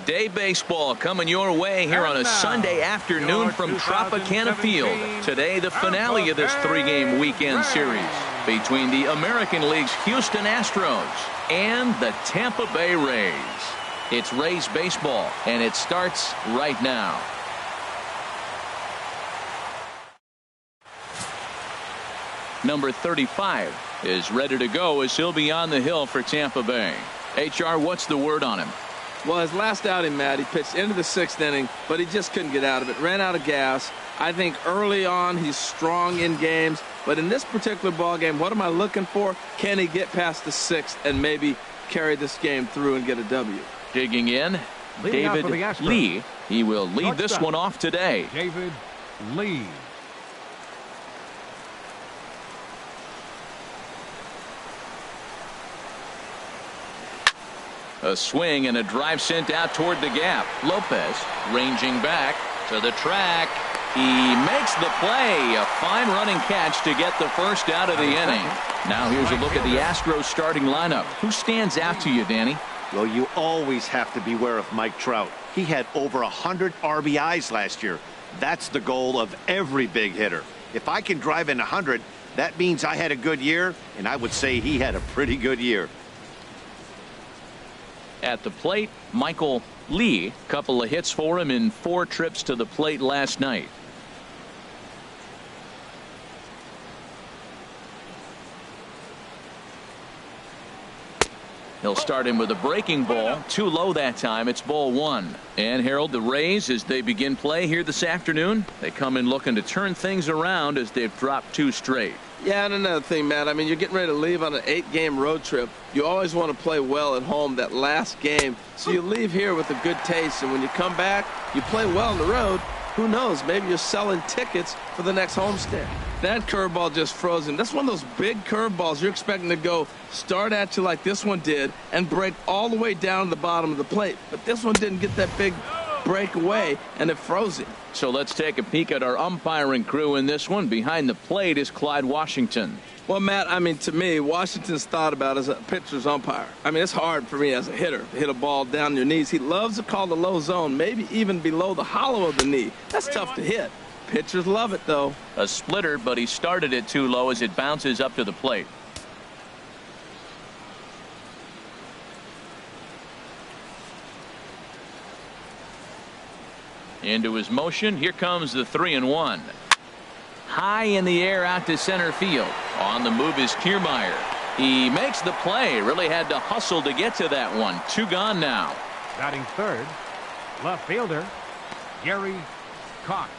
Day baseball coming your way here on a Sunday afternoon from Tropicana Field. Today, the finale of this three-game weekend series between the American League's Houston Astros and the Tampa Bay Rays. It's Rays baseball, and it starts right now. Number 35 is ready to go as he'll be on the hill for Tampa Bay. HR, what's the word on him? Well, his last outing, Matt, he pitched into the 6th inning, but he just couldn't get out of it. Ran out of gas. I think early on he's strong in games, but in this particular ball game, what am I looking for? Can he get past the 6th and maybe carry this game through and get a W? Digging in, David Lee. He will lead this one off today. David Lee. A swing and a drive sent out toward the gap. Lopez ranging back to the track. He makes the play. A fine running catch to get the first out of the inning. Now here's a look at the Astros starting lineup. Who stands out to you, Danny? Well, you always have to beware of Mike Trout. He had over 100 RBIs last year. That's the goal of every big hitter. If I can drive in 100, that means I had a good year, and I would say he had a pretty good year. At the plate, Michael Lee. Couple of hits for him in 4 trips to the plate last night. He'll start him with a breaking ball. Too low that time. It's ball 1. And Harold, the Rays, as they begin play here this afternoon, they come in looking to turn things around as they've dropped 2 straight. Yeah, and another thing, Matt, I mean, you're getting ready to leave on an 8-game road trip. You always want to play well at home that last game. So you leave here with a good taste, and when you come back, you play well on the road. Who knows? Maybe you're selling tickets for the next homestand. That curveball just froze him. That's one of those big curveballs you're expecting to go start at you like this one did and break all the way down to the bottom of the plate. But this one didn't get that big break away, and it froze him. So let's take a peek at our umpiring crew in this one. Behind the plate is Clyde Washington. Well, Matt, I mean, to me, Washington's thought about as a pitcher's umpire. I mean, it's hard for me as a hitter to hit a ball down your knees. He loves to call the low zone, maybe even below the hollow of the knee. That's tough to hit. Pitchers love it, though. A splitter, but he started it too low as it bounces up to the plate. Into his motion. Here comes the 3-1. High in the air out to center field. On the move is Kiermaier. He makes the play. Really had to hustle to get to that one. 2 gone now. Batting third, left fielder Gary Cox.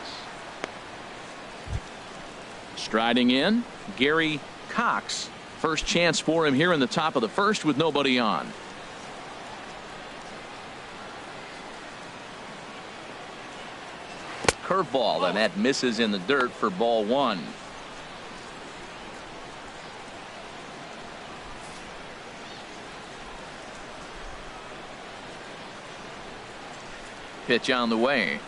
Striding in, Gary Cox. First chance for him here in the top of the first with nobody on. Curveball, and that misses in the dirt for ball 1. Pitch on the way.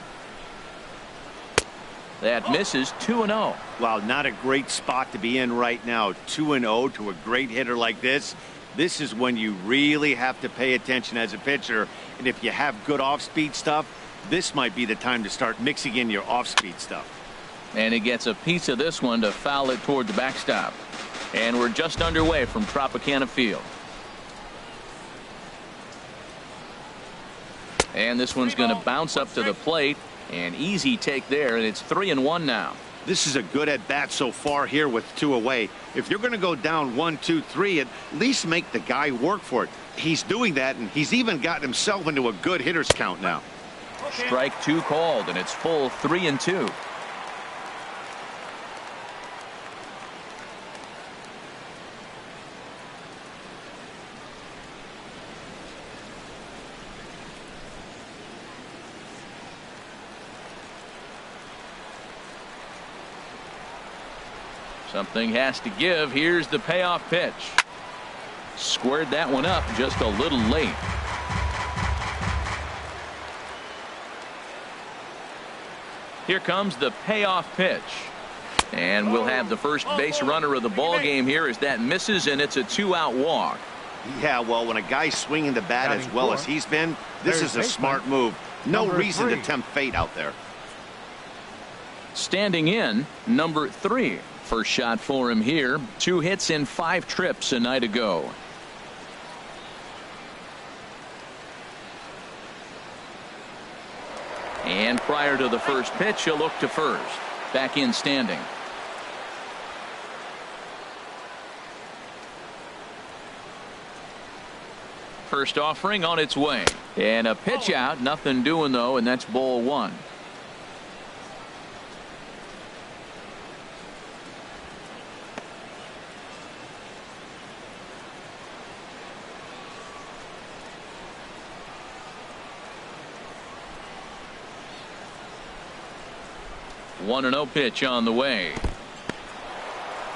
That misses. 2-0. Wow, not a great spot to be in right now. 2-0 to a great hitter like this. This is when you really have to pay attention as a pitcher. And if you have good off-speed stuff, this might be the time to start mixing in your off-speed stuff. And he gets a piece of this one to foul it toward the backstop. And we're just underway from Tropicana Field. And this one's going to bounce up to the plate. An easy take there, and it's 3-1 now. This is a good at-bat so far here with 2 away. If you're going to go down 1, 2, 3, at least make the guy work for it. He's doing that, and he's even gotten himself into a good hitter's count now. Strike 2 called, and it's full 3-2. Something has to give. Here's the payoff pitch. Squared that one up just a little late. Here comes the payoff pitch. And we'll have the first base runner of the ball game here as that misses, and it's a 2-out walk. Yeah, well, when a guy's swinging the bat as well as he's been, this is a smart move. No reason to tempt fate out there. Standing in, number 3. First shot for him here. 2 hits in 5 trips a night ago. And prior to the first pitch, he'll look to first. Back in standing. First offering on its way. And a pitch out. Nothing doing, though, and that's ball 1. One 1-0 pitch on the way.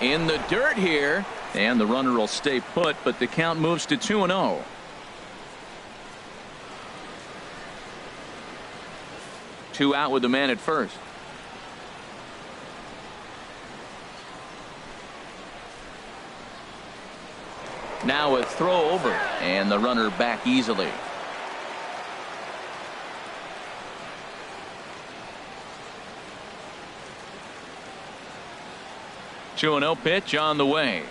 In the dirt here, and the runner will stay put, but the count moves to 2-0. Two out with the man at first. Now a throw over, and the runner back easily. Two 2-0 pitch on the way.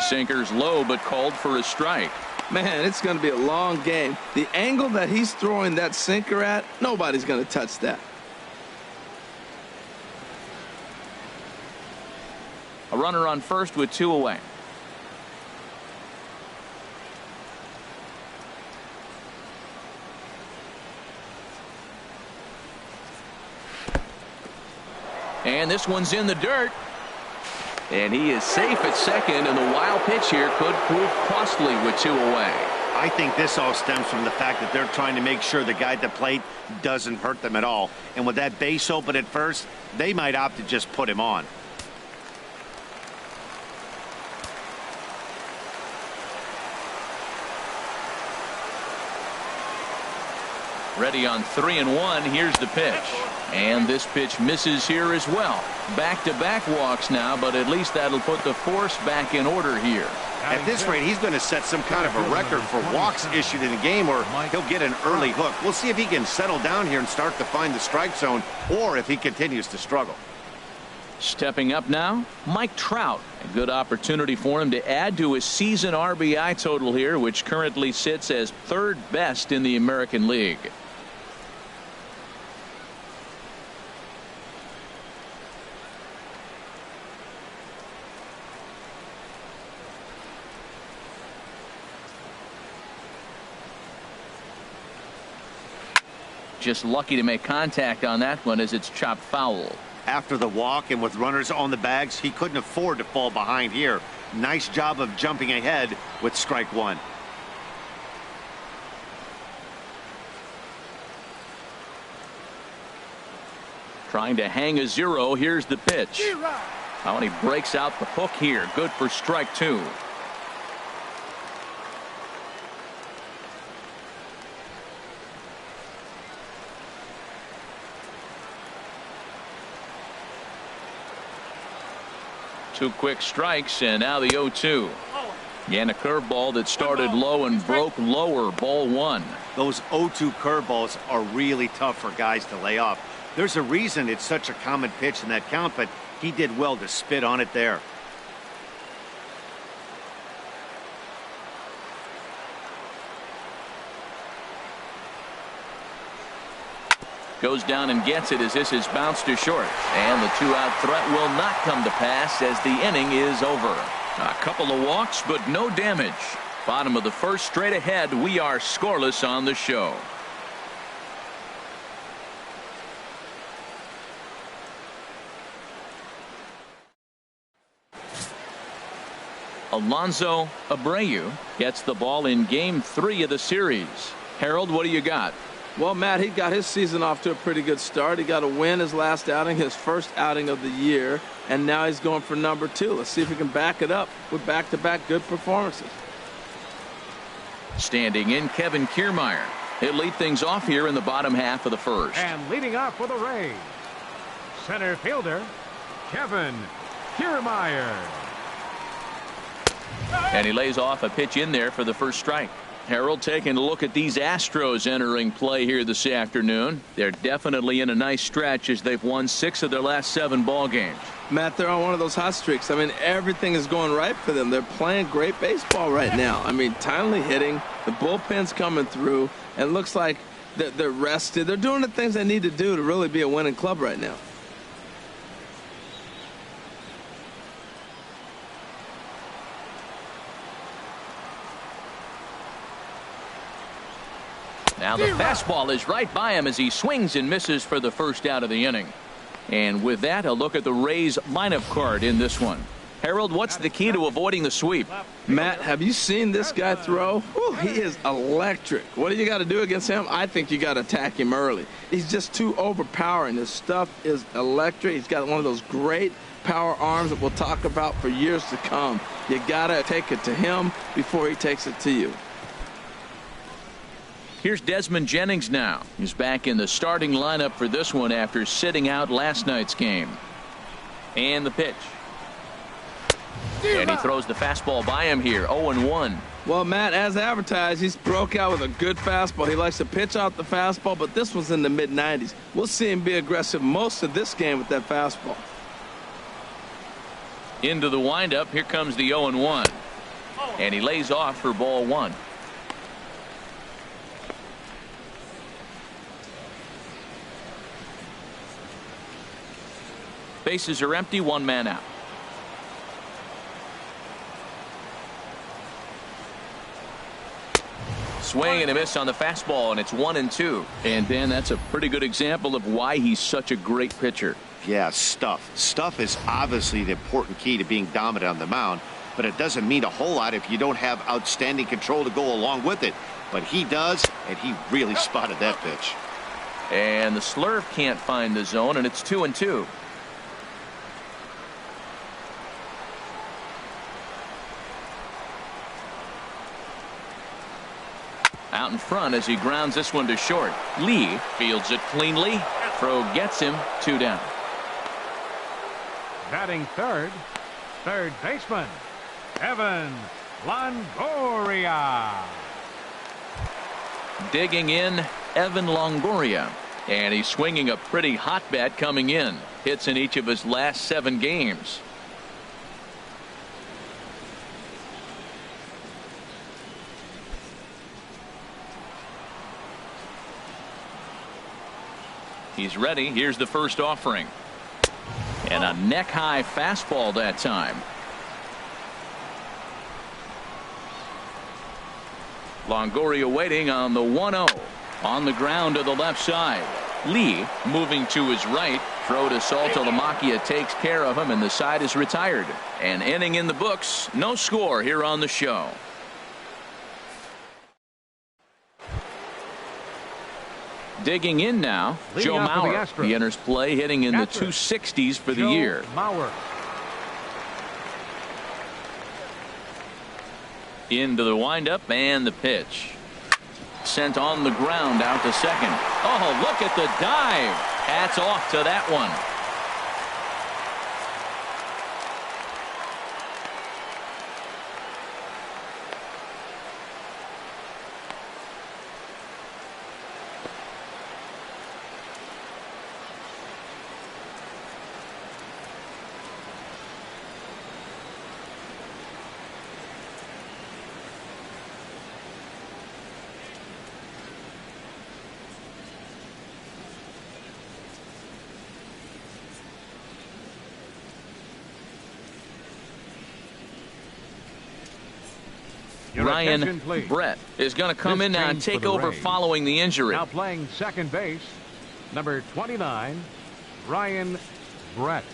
Sinker's low, but called for a strike. Man, it's going to be a long game. The angle that he's throwing that sinker at, nobody's going to touch that. A runner on first with 2 away. And this one's in the dirt. And he is safe at second, and the wild pitch here could prove costly with 2 away. I think this all stems from the fact that they're trying to make sure the guy at the plate doesn't hurt them at all. And with that base open at first, they might opt to just put him on. Ready on 3-1. Here's the pitch. And this pitch misses here as well. Back-to-back walks now, but at least that'll put the force back in order here. At this rate, he's going to set some kind of a record for walks issued in a game, or he'll get an early hook. We'll see if he can settle down here and start to find the strike zone, or if he continues to struggle. Stepping up now, Mike Trout. A good opportunity for him to add to his season RBI total here, which currently sits as 3rd best in the American League. Just lucky to make contact on that one as it's chopped foul. After the walk and with runners on the bags, he couldn't afford to fall behind here. Nice job of jumping ahead with strike 1. Trying to hang a 0. Here's the pitch. Oh, and he breaks out the hook here. Good for strike 2. Two quick strikes, and now the 0-2. And a curveball that started low and broke lower. Ball 1. Those 0-2 curveballs are really tough for guys to lay off. There's a reason it's such a common pitch in that count, but he did well to spit on it there. Goes down and gets it as this is bounced to short. And the 2-out threat will not come to pass as the inning is over. A couple of walks, but no damage. Bottom of the first, straight ahead. We are scoreless on the show. Alonso Abreu gets the ball in game 3 of the series. Harold, what do you got? Well, Matt, he got his season off to a pretty good start. He got a win his last outing, his first outing of the year, and now he's going for number 2. Let's see if he can back it up with back-to-back good performances. Standing in, Kevin Kiermaier. He'll lead things off here in the bottom half of the first. And leading off for the Rays, center fielder Kevin Kiermaier. And he lays off a pitch in there for the first strike. Harold, taking a look at these Astros entering play here this afternoon. They're definitely in a nice stretch as they've won 6 of their last 7 ball games. Matt, they're on one of those hot streaks. I mean, everything is going right for them. They're playing great baseball right now. I mean, timely hitting, the bullpen's coming through, and it looks like they're rested. They're doing the things they need to do to really be a winning club right now. Now the fastball is right by him as he swings and misses for the first out of the inning. And with that, a look at the Rays lineup card in this one. Harold, what's the key to avoiding the sweep? Matt, have you seen this guy throw? Whew, he is electric. What do you got to do against him? I think you got to attack him early. He's just too overpowering. His stuff is electric. He's got one of those great power arms that we'll talk about for years to come. You got to take it to him before he takes it to you. Here's Desmond Jennings now. He's back in the starting lineup for this one after sitting out last night's game. And the pitch. And he throws the fastball by him here, 0-1. Well, Matt, as advertised, he's broke out with a good fastball. He likes to pitch out the fastball, but this was in the mid-90s. We'll see him be aggressive most of this game with that fastball. Into the windup. Here comes the 0-1. And he lays off for ball 1. Bases are empty, 1 man out. Swing and a miss on the fastball, and it's 1-2. And Dan, that's a pretty good example of why he's such a great pitcher. Yeah, stuff. Stuff is obviously the important key to being dominant on the mound, but it doesn't mean a whole lot if you don't have outstanding control to go along with it. But he does, and he really spotted that pitch. And the slurve can't find the zone, and it's 2-2. Out in front as he grounds this one to short. Lee fields it cleanly. Throw gets him, 2 down. Batting third baseman, Evan Longoria. Digging in, Evan Longoria. And he's swinging a pretty hot bat coming in. Hits in each of his last 7 games. He's ready. Here's the first offering. And a neck-high fastball that time. Longoria waiting on the 1-0. On the ground to the left side. Lee moving to his right. Throw to Saltalamacchia takes care of him, and the side is retired. An inning in the books. No score here on the show. Digging in now, Joe Mauer. He enters play hitting in the 260s for the year. Mauer. Into the windup and the pitch. Sent on the ground out to second. Oh, look at the dive. Hats off to that one. Ryan Brett is going to come in now and take over following the injury. Now playing second base, number 29, Ryan Brett.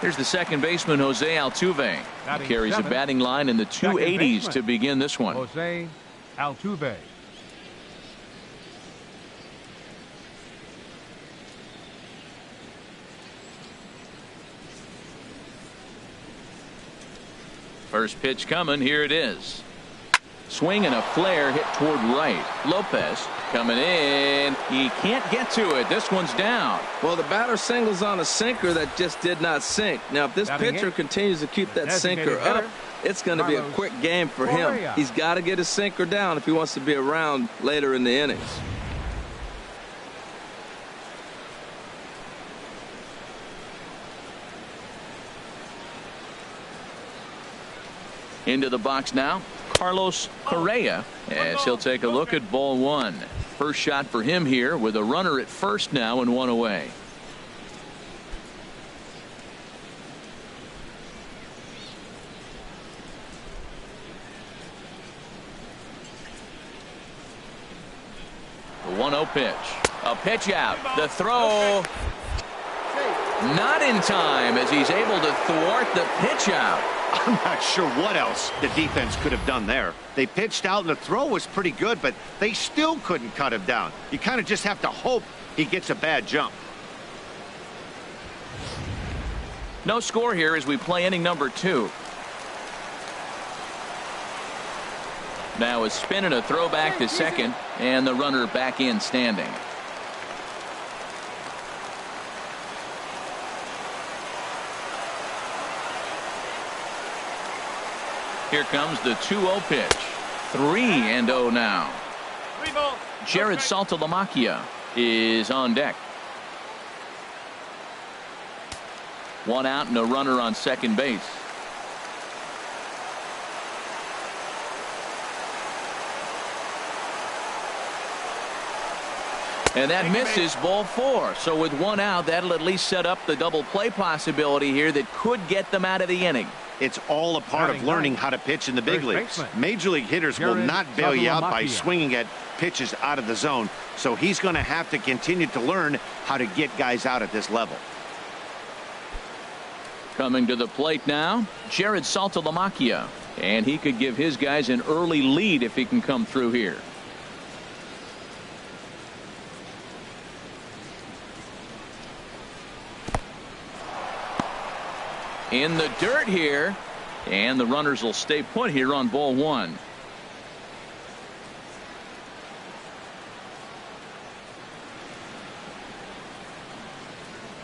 Here's the second baseman, Jose Altuve. He carries a batting line in the 280s to begin this one. Jose Altuve. First pitch coming. Here it is. Swing and a flare hit toward right. Lopez coming in. He can't get to it. This one's down. Well, the batter singles on a sinker that just did not sink. Now, if this pitcher continues to keep that sinker up, it's going to be a quick game for him. He's got to get his sinker down if he wants to be around later in the innings. Into the box now, Carlos Correa, as he'll take a look at ball one. First shot for him here with a runner at first now and one away. The 1-0 pitch. A pitch out. The throw. Not in time as he's able to thwart the pitch out. I'm not sure what else the defense could have done there. They pitched out and the throw was pretty good, but they still couldn't cut him down. You kind of just have to hope he gets a bad jump. No score here as we play inning number 2. Now a spin and a throw back to second, and the runner back in standing. Here comes the 2-0 pitch. 3-0 now. Jared Saltalamacchia is on deck. One out and a runner on second base. And that misses, ball 4. So with one out, that'll at least set up the double play possibility here that could get them out of the inning. It's all a part of learning how to pitch in the big leagues. Major league hitters will not bail you out by swinging at pitches out of the zone. So he's going to have to continue to learn how to get guys out at this level. Coming to the plate now, Jared Saltalamacchia. And he could give his guys an early lead if he can come through here. In the dirt here, and the runners will stay put here on ball 1.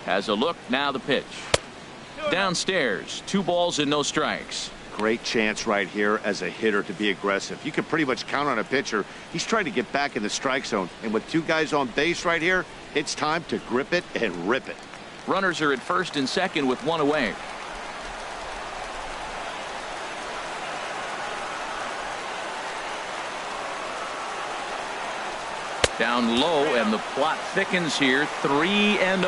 Has a look, now the pitch. Downstairs, 2 balls and no strikes. Great chance right here as a hitter to be aggressive. You can pretty much count on a pitcher. He's trying to get back in the strike zone, and with 2 guys on base right here, it's time to grip it and rip it. Runners are at first and second with 1 away. Down low, and the plot thickens here. 3-0.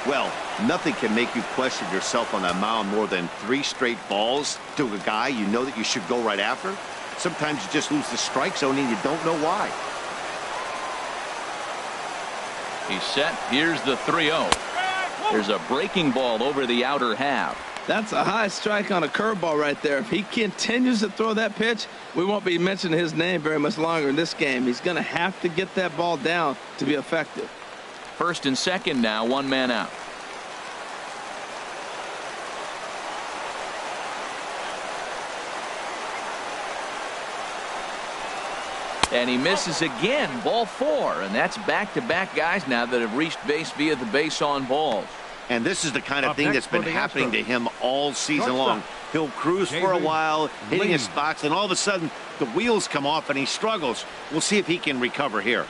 Well, nothing can make you question yourself on that mound more than 3 straight balls to a guy you know that you should go right after. Sometimes you just lose the strike zone and you don't know why. He's set. Here's the 3-0. There's a breaking ball over the outer half. That's a high strike on a curveball right there. If he continues to throw that pitch, we won't be mentioning his name very much longer in this game. He's going to have to get that ball down to be effective. First and second now, 1 man out. And he misses again, ball 4, and that's back-to-back guys now that have reached base via the base on balls. And this is the kind of thing that's been happening to him all season long. He'll cruise for a while, hitting his spots, and all of a sudden the wheels come off and he struggles. We'll see if he can recover here.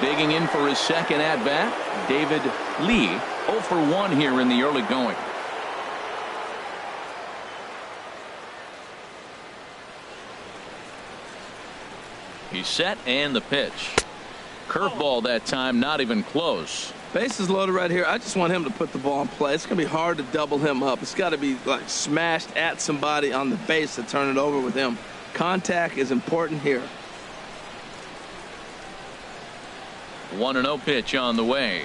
Digging in for his second at-bat, David Lee, 0 for 1 here in the early going. He's set, and the pitch. Curveball that time, not even close. Bases loaded right here. I just want him to put the ball in play. It's going to be hard to double him up. It's got to be like smashed at somebody on the base to turn it over with him. Contact is important here. 1-0 pitch on the way.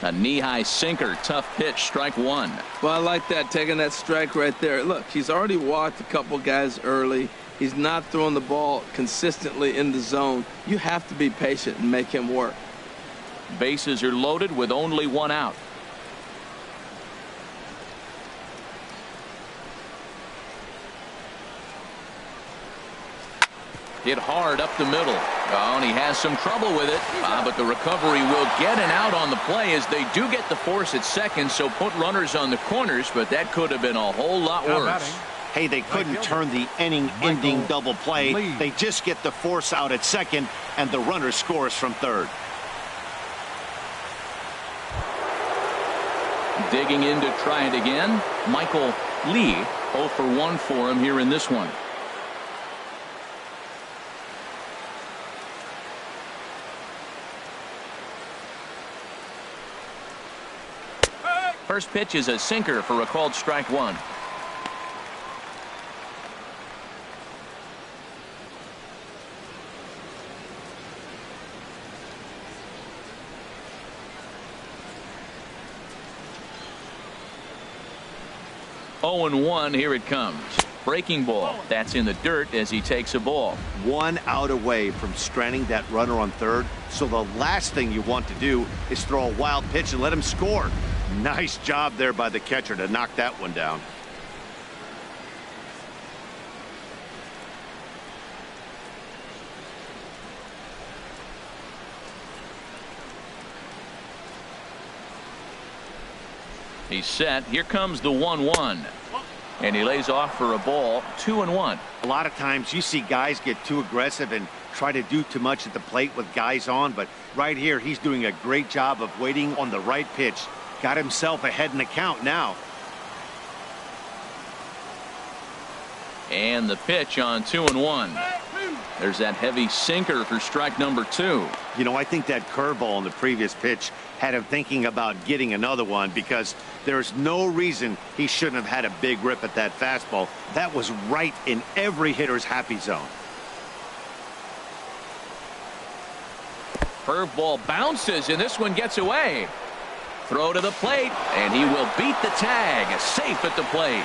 A knee-high sinker, tough pitch, strike 1. Well, I like that, taking that strike right there. Look, he's already walked a couple guys early. He's not throwing the ball consistently in the zone. You have to be patient and make him work. Bases are loaded with only 1 out. Hit hard up the middle. Oh, and he has some trouble with it. But the recovery will get an out on the play as they do get the force at second, so put runners on the corners, but that could have been a whole lot worse. Hey, they couldn't turn the inning-ending double play. They just get the force out at second, and the runner scores from third. Digging in to try it again. Michael Lee, 0 for 1 for him here in this one. First pitch is a sinker for a called strike one. Oh and 1, here it comes. Breaking ball. That's in the dirt as he takes a ball. 1 out away from stranding that runner on third. So the last thing you want to do is throw a wild pitch and let him score. Nice job there by the catcher to knock that one down. He's set. Here comes the 1-1. And he lays off for a ball. 2-1. A lot of times you see guys get too aggressive and try to do too much at the plate with guys on, but right here he's doing a great job of waiting on the right pitch. Got himself ahead in the count now. And the pitch on 2-1. There's that heavy sinker for strike number 2. You know, I think that curveball on the previous pitch had him thinking about getting another one, because there's no reason he shouldn't have had a big rip at that fastball. That was right in every hitter's happy zone. Curveball bounces, and this one gets away. Throw to the plate, and he will beat the tag. Safe at the plate.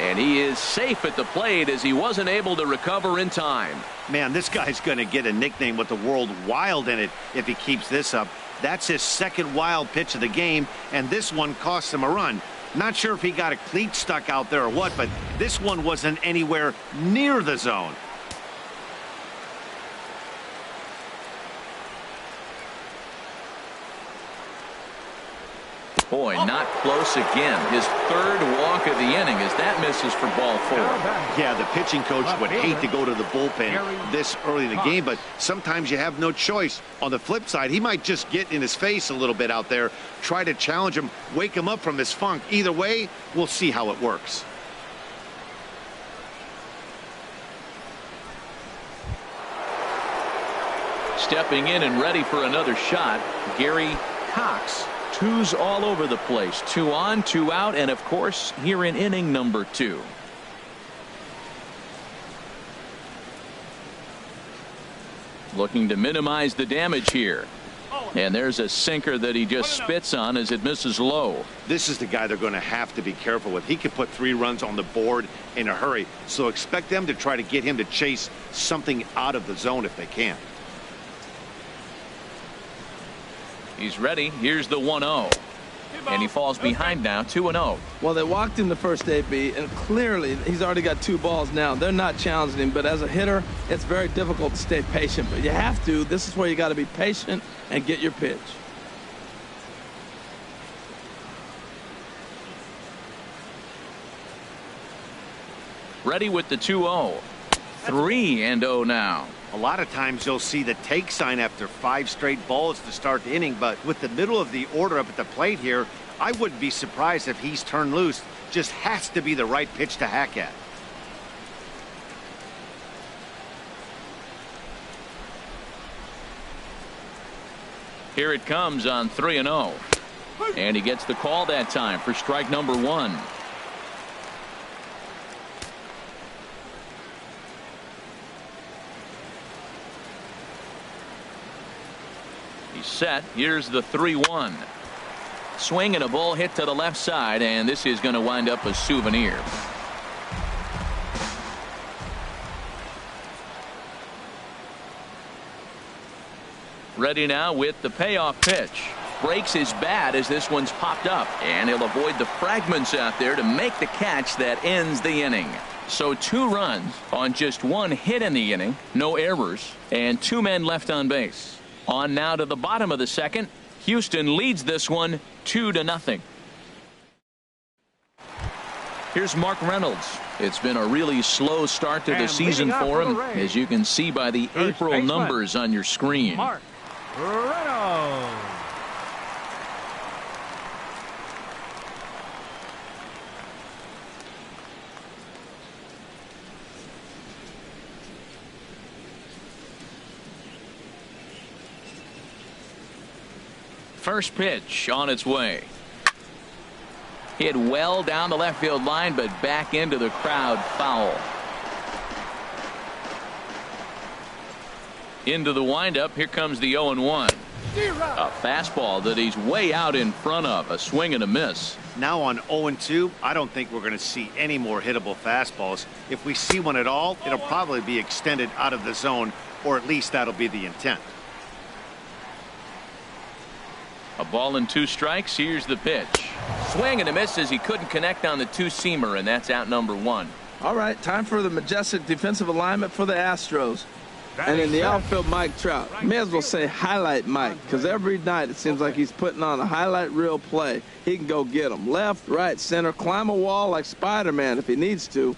And he is safe at the plate as he wasn't able to recover in time. Man, this guy's going to get a nickname with the word wild in it if he keeps this up. That's his second wild pitch of the game, and this one cost him a run. Not sure if he got a cleat stuck out there or what, but this one wasn't anywhere near the zone. Boy, not close again. His third walk of the inning as that misses for ball 4. Yeah, the pitching coach would hate to go to the bullpen this early in the game, but sometimes you have no choice. On the flip side, he might just get in his face a little bit out there, try to challenge him, wake him up from his funk. Either way, we'll see how it works. Stepping in and ready for another shot, Gary Cox. 2s all over the place. 2 on, 2 out, and of course here in inning number 2. Looking to minimize the damage here. And there's a sinker that he just spits on as it misses low. This is the guy they're going to have to be careful with. He can put 3 runs on the board in a hurry, so expect them to try to get him to chase something out of the zone if they can. He's ready. Here's the 1-0. And he falls behind now, 2-0. Well, they walked him the first AB, and clearly he's already got 2 balls now. They're not challenging him, but as a hitter, it's very difficult to stay patient. But you have to. This is where you got to be patient and get your pitch. Ready with the 2-0. 3-0 now. A lot of times you'll see the take sign after 5 straight balls to start the inning, but with the middle of the order up at the plate here, I wouldn't be surprised if he's turned loose. Just has to be the right pitch to hack at. Here it comes on 3-0. And he gets the call that time for strike number 1. He's set. Here's the 3-1. Swing and a ball hit to the left side, and this is going to wind up a souvenir. Ready now with the payoff pitch. Breaks his bat as this one's popped up, and he'll avoid the fragments out there to make the catch that ends the inning. So 2 runs on just 1 hit in the inning, no errors, and 2 men left on base. On now to the bottom of the second. Houston leads this one 2-0. Here's Mark Reynolds. It's been a really slow start to the season for him, as you can see by the April numbers on your screen. Mark Reynolds. First pitch on its way. Hit well down the left field line, but back into the crowd, foul. Into the windup. Here comes the 0-1. A fastball that he's way out in front of. A swing and a miss. Now on 0-2, I don't think we're going to see any more hittable fastballs. If we see one at all, it'll probably be extended out of the zone, or at least that'll be the intent. A ball and 2 strikes. Here's the pitch. Swing and a miss as he couldn't connect on the 2-seamer, and that's out number 1. All right, time for the majestic defensive alignment for the Astros. And in the outfield, Mike Trout. May as well say highlight Mike, because every night it seems like he's putting on a highlight reel play. He can go get them left, right, center, climb a wall like Spider-Man if he needs to.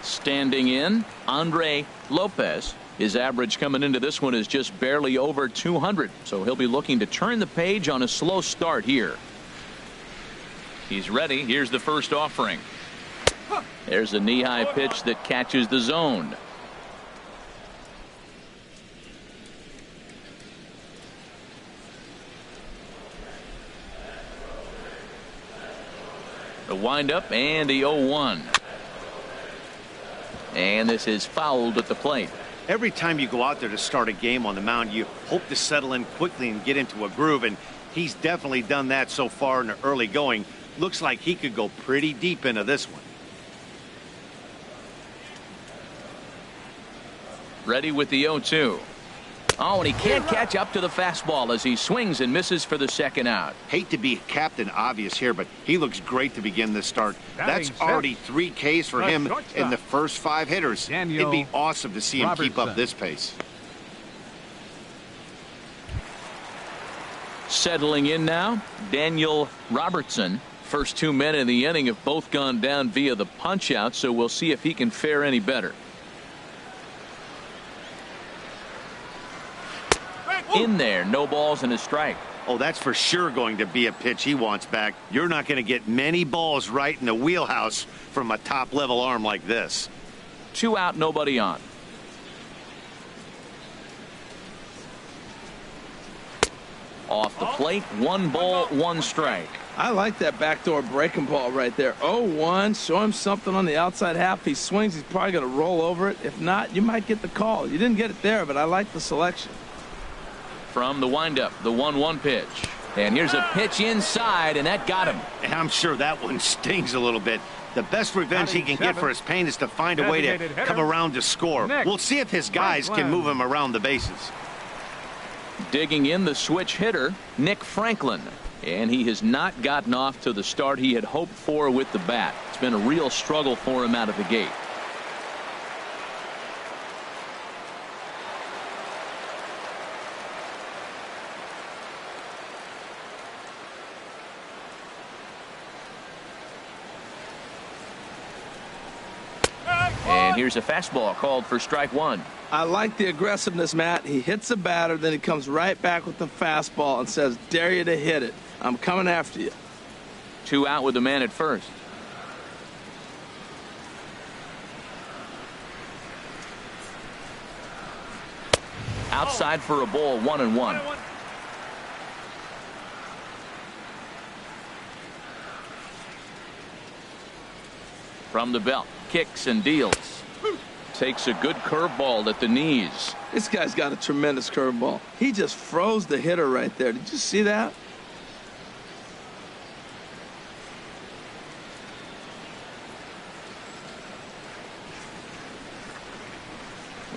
Standing in, Andre Lopez. His average coming into this one is just barely over 200, so he'll be looking to turn the page on a slow start here. He's ready. Here's the first offering. There's a knee-high pitch that catches the zone. The windup and the 0-1. And this is fouled at the plate. Every time you go out there to start a game on the mound, you hope to settle in quickly and get into a groove, and he's definitely done that so far in the early going. Looks like he could go pretty deep into this one. Ready with the 0-2. Oh, and he can't catch up to the fastball as he swings and misses for the second out. Hate to be Captain Obvious here, but he looks great to begin this start. That's already 3 Ks for him in the first 5 hitters. It'd be awesome to see him keep up this pace. Settling in now, Daniel Robertson. First 2 men in the inning have both gone down via the punch-out, so we'll see if he can fare any better. In there, no balls and a strike. Oh, that's for sure going to be a pitch he wants back. You're not going to get many balls right in the wheelhouse from a top-level arm like this. 2 out, nobody on. Off the plate, 1 ball, 1 strike. I like that backdoor breaking ball right there. 0-1, show him something on the outside half. If he swings, he's probably going to roll over it. If not, you might get the call. You didn't get it there, but I like the selection. From the windup, the 1-1 pitch. And here's a pitch inside, and that got him. And I'm sure that one stings a little bit. The best revenge he can get for his pain is to find a way to come around to score. We'll see if his guys can move him around the bases. Digging in the switch hitter, Nick Franklin. And he has not gotten off to the start he had hoped for with the bat. It's been a real struggle for him out of the gate. And here's a fastball called for strike 1. I like the aggressiveness, Matt. He hits the batter, then he comes right back with the fastball and says, dare you to hit it. I'm coming after you. 2 out with the man at first. Outside for a ball, 1-1. From the belt, kicks and deals. Takes a good curveball at the knees. This guy's got a tremendous curveball. He just froze the hitter right there. Did you see that?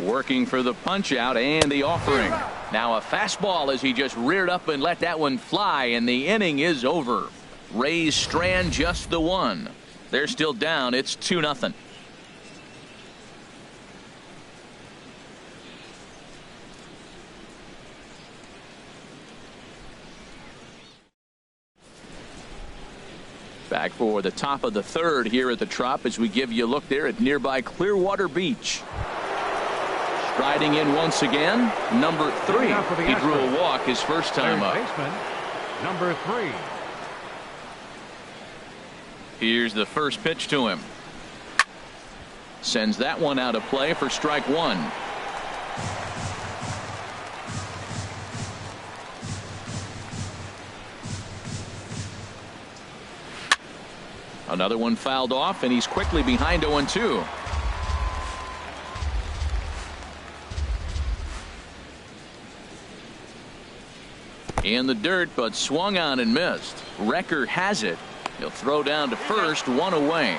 Working for the punch out and the offering. Now a fastball as he just reared up and let that one fly, and the inning is over. Rays strand just the one. They're still down. It's 2-0. Back for the top of the third here at the Trop as we give you a look there at nearby Clearwater Beach. Striding in once again, number 3. He drew a walk his first time up. Baseman, number 3. Here's the first pitch to him. Sends that one out of play for strike 1. Another one fouled off, and he's quickly behind 0-2. In the dirt, but swung on and missed. Recker has it. He'll throw down to first, 1 away.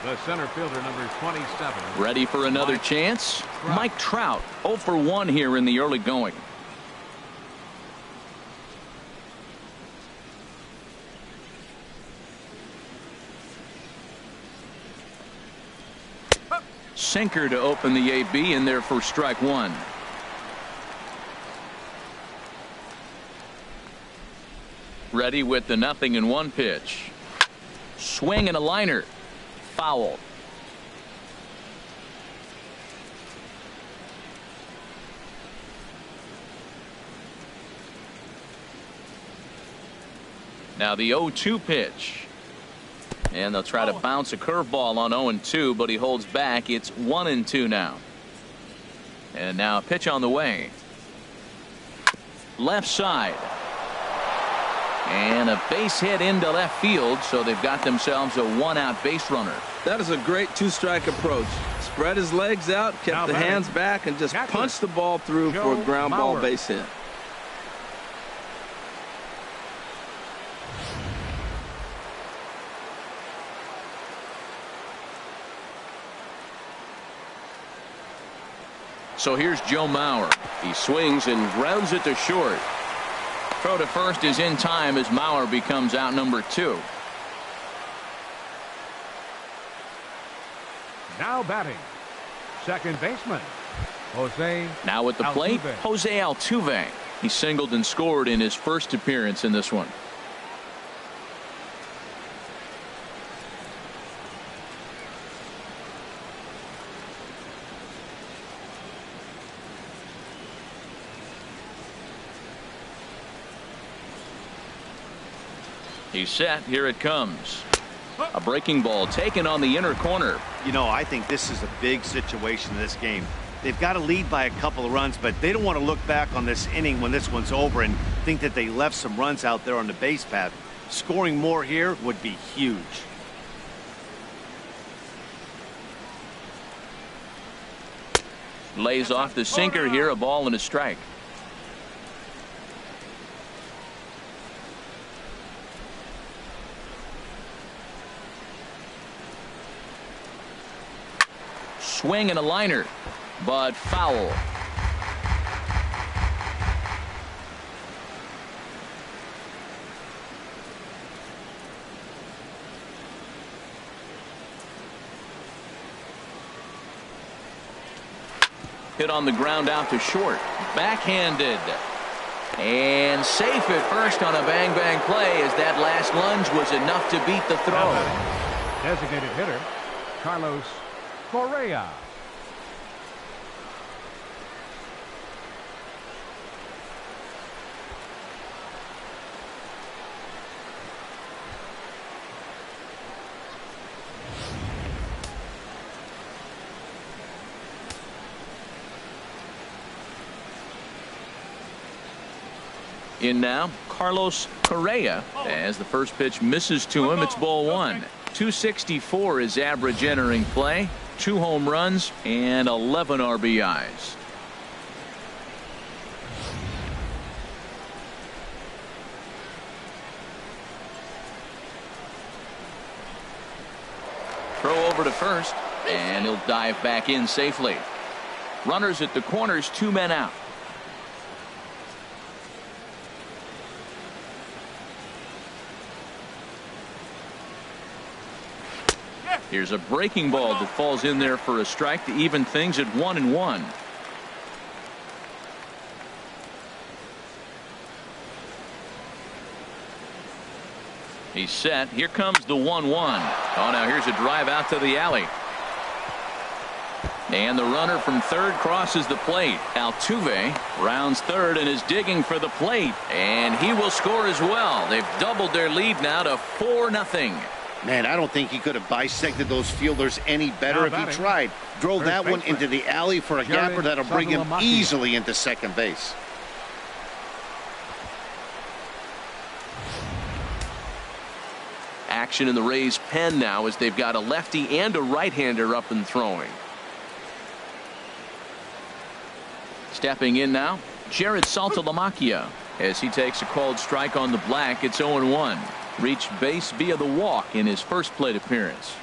The center fielder, number 27. Ready for another chance? Mike Trout, 0 for 1 here in the early going. Sinker to open the AB in there for strike 1. Ready with the 0-1 pitch. Swing and a liner. Foul. Now the 0-2 pitch. And they'll try to bounce a curveball on 0-2, but he holds back. It's 1-2 now. And now a pitch on the way. Left side. And a base hit into left field, so they've got themselves a 1-out base runner. That is a great 2-strike approach. Spread his legs out, kept the hands back, and just punched the ball through for a ground ball base hit. So here's Joe Mauer. He swings and grounds it to short. Throw to first is in time as Mauer becomes out number 2. Now batting, second baseman, Jose. Now at the plate, Altuve. Jose Altuve. He singled and scored in his first appearance in this one. He's set. Here it comes. A breaking ball taken on the inner corner. You know, I think this is a big situation in this game. They've got to lead by a couple of runs, but they don't want to look back on this inning when this one's over and think that they left some runs out there on the base path. Scoring more here would be huge. Lays off the sinker here, a ball and a strike. Swing and a liner, but foul. Hit on the ground out to short. Backhanded. And safe at first on a bang-bang play as that last lunge was enough to beat the throw. Designated hitter, Carlos Correa. In now, Carlos Correa, as the first pitch misses to him. It's ball 1. 264 is average entering play. 2 home runs and 11 RBIs. Throw over to first, and he'll dive back in safely. Runners at the corners, 2 men out. Here's a breaking ball that falls in there for a strike to even things at 1-1. He's set. Here comes the 1-1. Oh, now here's a drive out to the alley. And the runner from third crosses the plate. Altuve rounds third and is digging for the plate. And he will score as well. They've doubled their lead now to 4-0. Man, I don't think he could have bisected those fielders any better if he tried. Drove that one into the alley for a gapper that'll bring him easily into second base. Action in the Rays' pen now as they've got a lefty and a right-hander up and throwing. Stepping in now, Jared Saltalamacchia as he takes a called strike on the black. It's 0-1. Reached base via the walk in his first plate appearance.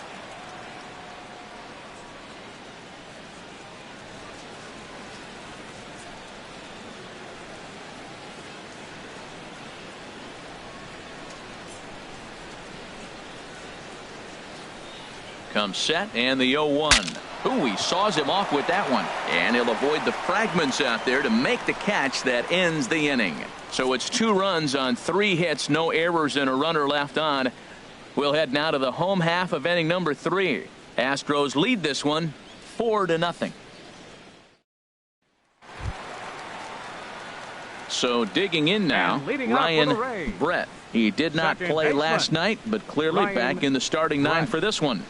Comes set and the 0-1. Ooh, he saws him off with that one. And he'll avoid the fragments out there to make the catch that ends the inning. So it's 2 runs on 3 hits, no errors, and a runner left on. We'll head now to the home half of inning number 3. Astros lead this one 4-0. So digging in now, Ryan Brett. He did not play last night, but clearly back in the starting 9 for this one.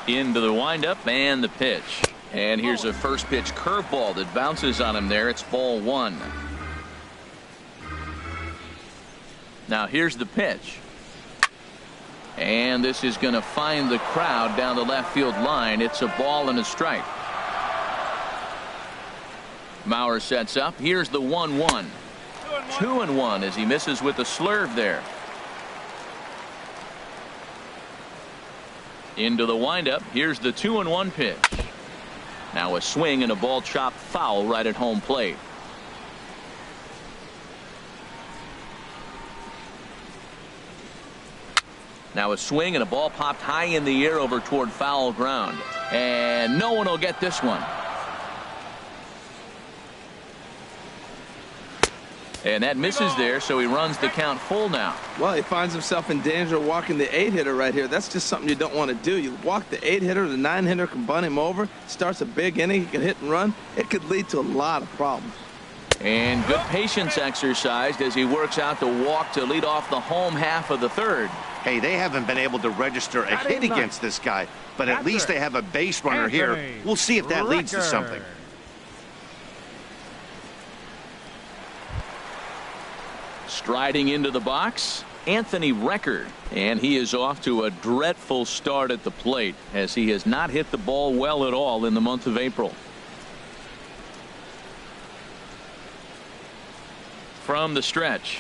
Into the windup and the pitch. And here's a first pitch curveball that bounces on him there. It's ball 1. Now here's the pitch. And this is going to find the crowd down the left field line. It's a ball and a strike. Mauer sets up. Here's the 1-1. 2-1 as he misses with a slurve there. Into the windup. Here's the 2-1 pitch. Now a swing and a ball chopped foul right at home plate. Now a swing and a ball popped high in the air over toward foul ground. And no one will get this one. And that misses there, so he runs the count full now. Well, he finds himself in danger of walking the 8-hitter right here. That's just something you don't want to do. You walk the 8-hitter, the 9-hitter can bunt him over, starts a big inning, he can hit and run. It could lead to a lot of problems. And good patience exercised as he works out the walk to lead off the home half of the 3rd. Hey, they haven't been able to register a hit against this guy, but at least they have a base runner here. We'll see if that leads to something. Striding into the box, Anthony Record, and he is off to a dreadful start at the plate as he has not hit the ball well at all in the month of April. From the stretch,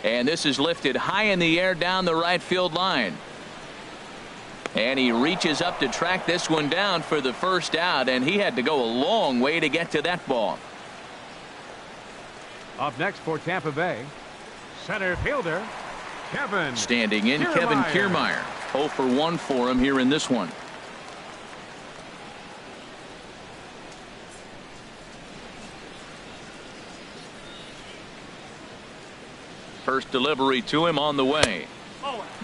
and this is lifted high in the air down the right field line. And he reaches up to track this one down for the first out, and he had to go a long way to get to that ball. Up next for Tampa Bay, center fielder Kevin. Standing in, Kevin Kiermaier. 0 for 1 for him here in this one. First delivery to him on the way.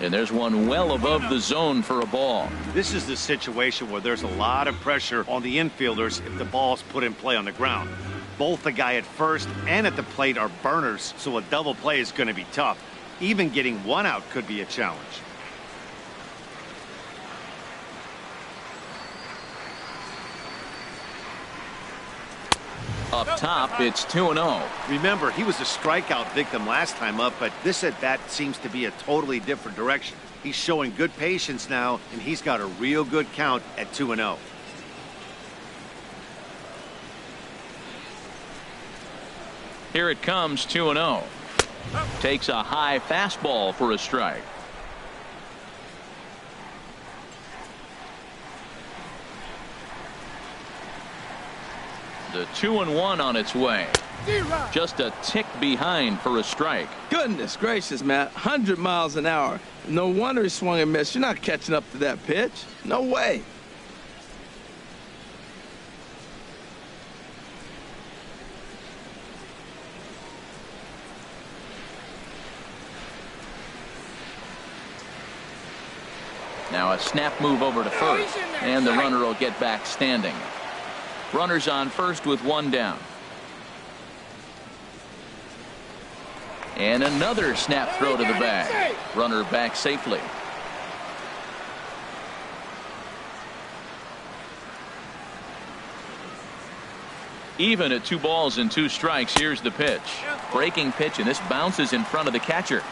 And there's one well above the zone for a ball. This is the situation where there's a lot of pressure on the infielders if the ball's put in play on the ground. Both the guy at first and at the plate are burners, so a double play is going to be tough. Even getting one out could be a challenge. Up top, it's 2-0. Remember, he was a strikeout victim last time up, but this at bat seems to be a totally different direction. He's showing good patience now, and he's got a real good count at 2-0. Here it comes, 2-0. Takes a high fastball for a strike. The 2-1 on its way. Just a tick behind for a strike. Goodness gracious, Matt. 100 miles an hour. No wonder he swung and missed. You're not catching up to that pitch. No way. Now a snap move over to first, and the runner will get back standing. Runners on first with one down. And another snap throw to the bag. Runner back safely. Even at 2 balls and 2 strikes. Here's the pitch. Breaking pitch, and this bounces in front of the catcher.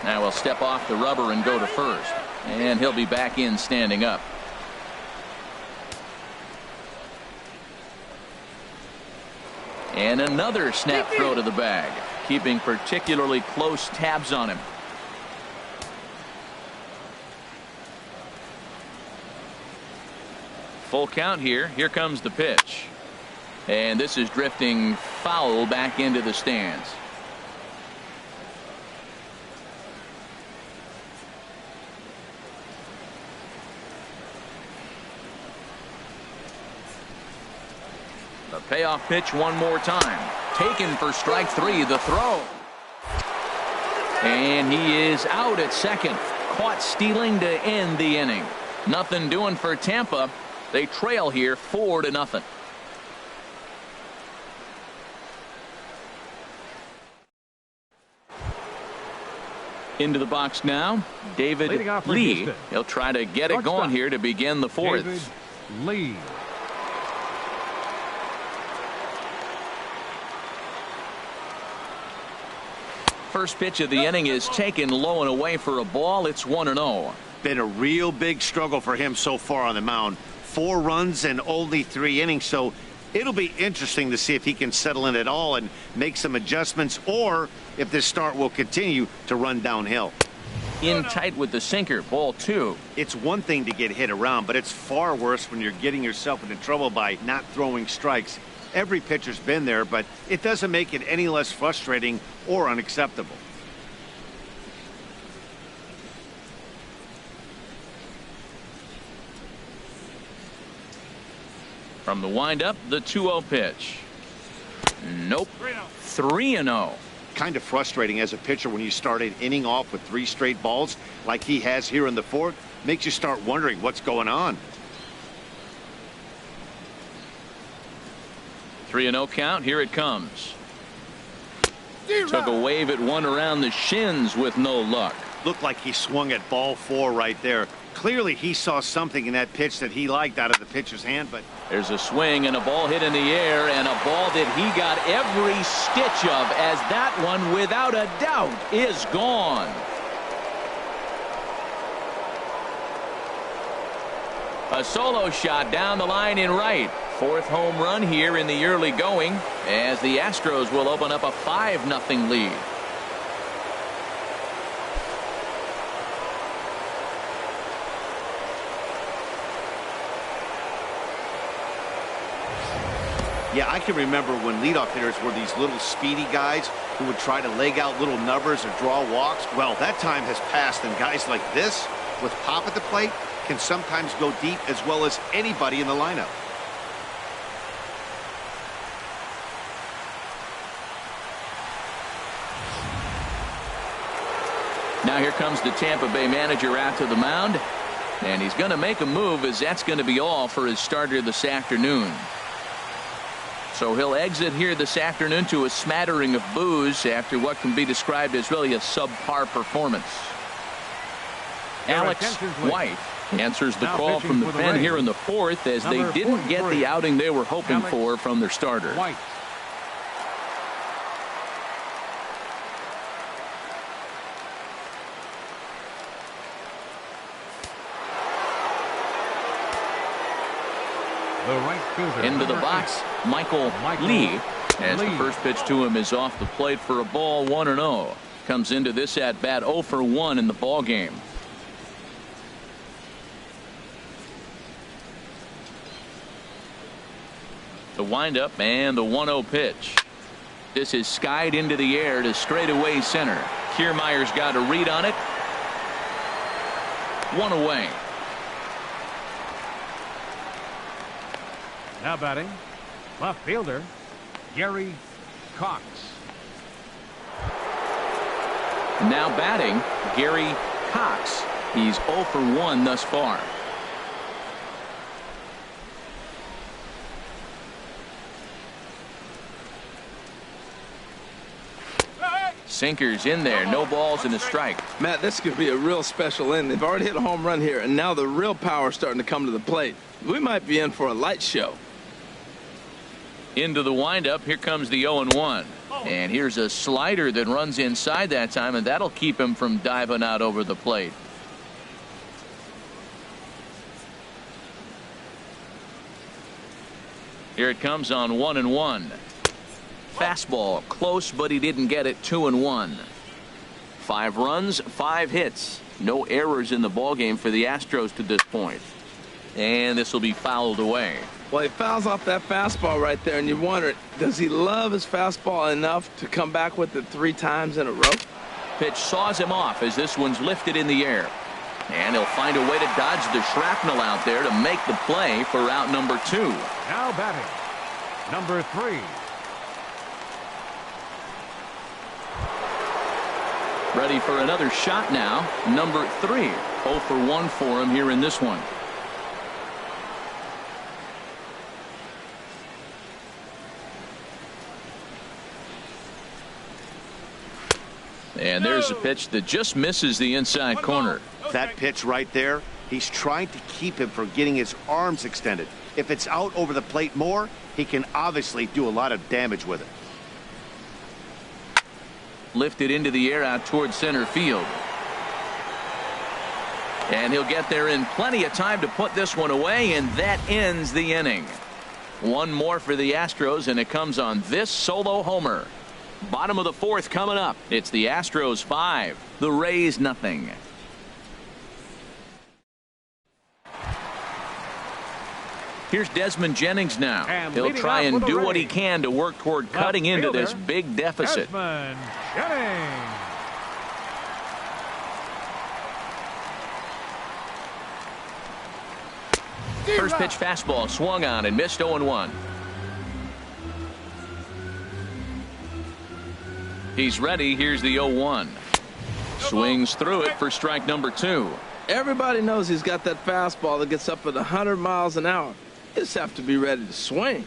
Now he'll step off the rubber and go to first. And he'll be back in standing up. And another snap throw to the bag. Keeping particularly close tabs on him. Full count here. Here comes the pitch. And this is drifting foul back into the stands. The payoff pitch one more time. Taken for strike 3. The throw. And he is out at second. Caught stealing to end the inning. Nothing doing for Tampa. They trail here 4-0. Into the box now, David Lee. He'll try to get it going here to begin the 4th. David Lee. First pitch of the inning is taken low and away for a ball. It's 1-0. Been a real big struggle for him so far on the mound. 4 runs and only 3 innings, so it'll be interesting to see if he can settle in at all and make some adjustments, or if this start will continue to run downhill. In tight with the sinker. Ball 2. It's one thing to get hit around, but it's far worse when you're getting yourself into trouble by not throwing strikes. Every pitcher's been there, but it doesn't make it any less frustrating or unacceptable. From the windup, the 2-0 pitch. Nope. 3-0. Kind of frustrating as a pitcher when you start an inning off with 3 straight balls like he has here in the 4th. Makes you start wondering what's going on. 3-0 count. Here it comes. Took a wave at one around the shins with no luck. Looked like he swung at ball 4 right there. Clearly he saw something in that pitch that he liked out of the pitcher's hand, but there's a swing and a ball hit in the air, and a ball that he got every stitch of, as that one without a doubt is gone. A solo shot down the line in right. 4th home run here in the early going, as the Astros will open up a 5-0 lead. yeah, I can remember when leadoff hitters were these little speedy guys who would try to leg out little numbers or draw walks. Well, that time has passed, and guys like this with pop at the plate can sometimes go deep as well as anybody in the lineup. Now here comes the Tampa Bay manager out to the mound, and he's going to make a move, as that's going to be all for his starter this afternoon. So he'll exit here this afternoon to a smattering of boos after what can be described as really a subpar performance. Alex White answers the call from the pen here in the 4th, as they didn't get the outing they were hoping for from their starter. White. Into the box, Michael Lee. As the first pitch to him is off the plate for a ball, 1-0. Comes into this at bat 0 for 1 in the ball game. The windup and the 1-0 pitch. This is skied into the air to straightaway center. Kiermaier's got a read on it. One away. Now batting, left fielder Gary Cox. Now batting, Gary Cox. He's 0 for 1 thus far. Sinkers in there, no balls and a strike. Matt, this could be a real special inning. They've already hit a home run here, and now the real power is starting to come to the plate. We might be in for a light show. Into the windup, here comes the 0-1. And here's a slider that runs inside that time, and that'll keep him from diving out over the plate. Here it comes on 1-1. Fastball close, but he didn't get it. 2-1. 5 runs, 5 hits. No errors in the ballgame for the Astros to this point. And this will be fouled away. Well, he fouls off that fastball right there, and you wonder, does he love his fastball enough to come back with it 3 times in a row? Pitch saws him off as this one's lifted in the air. And he'll find a way to dodge the shrapnel out there to make the play for out number 2. Now batting, number 3. Ready for another shot now. Number 3. 0 for 1 for him here in this one. And there's a pitch that just misses the inside corner. That pitch right there, he's trying to keep him from getting his arms extended. If it's out over the plate more, he can obviously do a lot of damage with it. Lifted into the air out towards center field. And he'll get there in plenty of time to put this one away, and that ends the inning. One more for the Astros, and it comes on this solo homer. Bottom of the 4th coming up. It's the Astros 5, the Rays nothing. Here's Desmond Jennings now. And he'll try and do what he Rays, can to work toward cutting into this big deficit. Desmond Jennings. First pitch fastball swung on and missed. 0-1. He's ready. Here's the 0-1. Swings through it for strike number 2. Everybody knows he's got that fastball that gets up at 100 miles an hour. You just have to be ready to swing.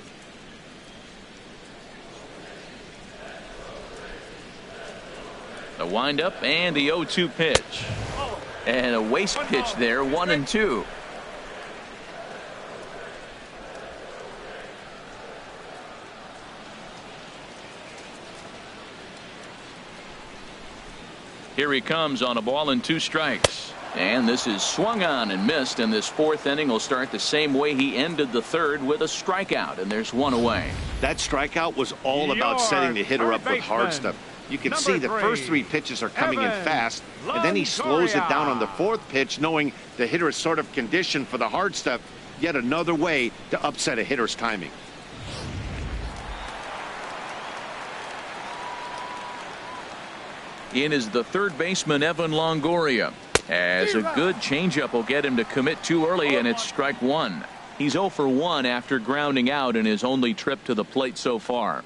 The windup and the 0-2 pitch. And a waste pitch there. 1-2. Here he comes on a ball and 2 strikes. And this is swung on and missed, and this 4th inning will start the same way he ended the 3rd, with a strikeout, and there's 1 away. That strikeout was all about setting the hitter up with hard stuff. You can see the first 3 pitches are coming in fast, and then he slows it down on the 4th pitch, knowing the hitter is sort of conditioned for the hard stuff. Yet another way to upset a hitter's timing. In is the 3rd baseman, Evan Longoria. As a good changeup will get him to commit too early, and it's strike 1. He's 0 for 1 after grounding out in his only trip to the plate so far.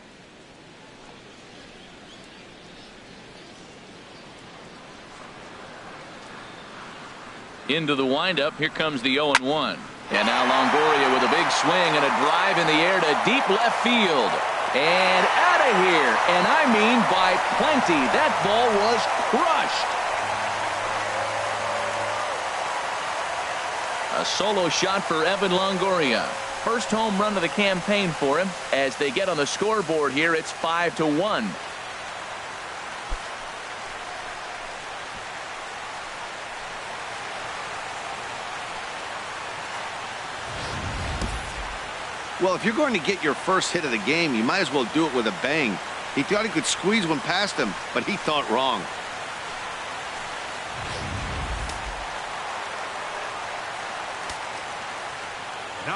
Into the windup. Here comes the 0-1. And now Longoria with a big swing and a drive in the air to deep left field. And out of here. And I mean by plenty. That ball was crushed. A solo shot for Evan Longoria. First home run of the campaign for him. As they get on the scoreboard here, it's 5-1. Well, if you're going to get your first hit of the game, you might as well do it with a bang. He thought he could squeeze one past him, but he thought wrong.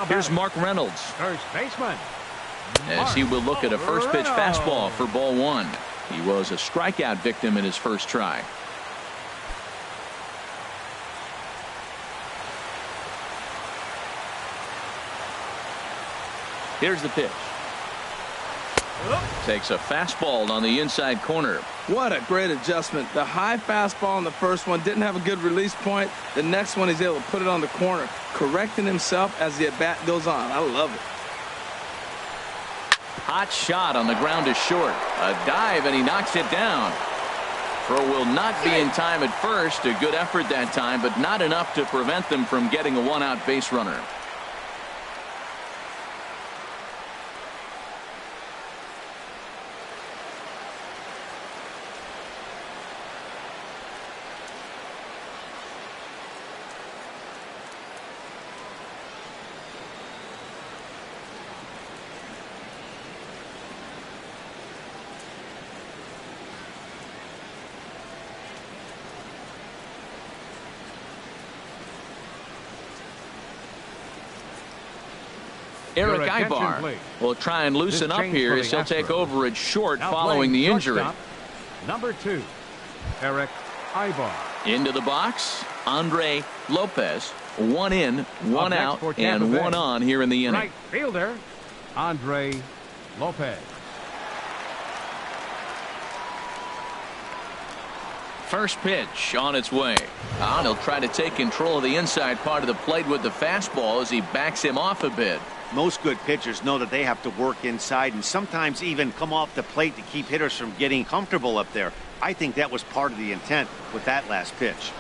Here's Mark Reynolds. First baseman. As he will look at a first pitch fastball for ball one. He was a strikeout victim in his first try. Here's the pitch. Takes a fastball on the inside corner. What a great adjustment. The high fastball on the first one didn't have a good release point. The next one he's able to put it on the corner, correcting himself as the at-bat goes on. I love it. Hot shot on the ground is short. A dive and he knocks it down. Throw will not be in time at first. A good effort that time, but not enough to prevent them from getting a one-out base runner. Eric Ibar will try and loosen up here as he'll take over at short following the injury. Number 2, Eric Ibar. Into the box, Andre Lopez. One in, one out, and one on here in the inning. Right fielder, Andre Lopez. First pitch on its way. And he'll try to take control of the inside part of the plate with the fastball as he backs him off a bit. Most good pitchers know that they have to work inside and sometimes even come off the plate to keep hitters from getting comfortable up there. I think that was part of the intent with that last pitch.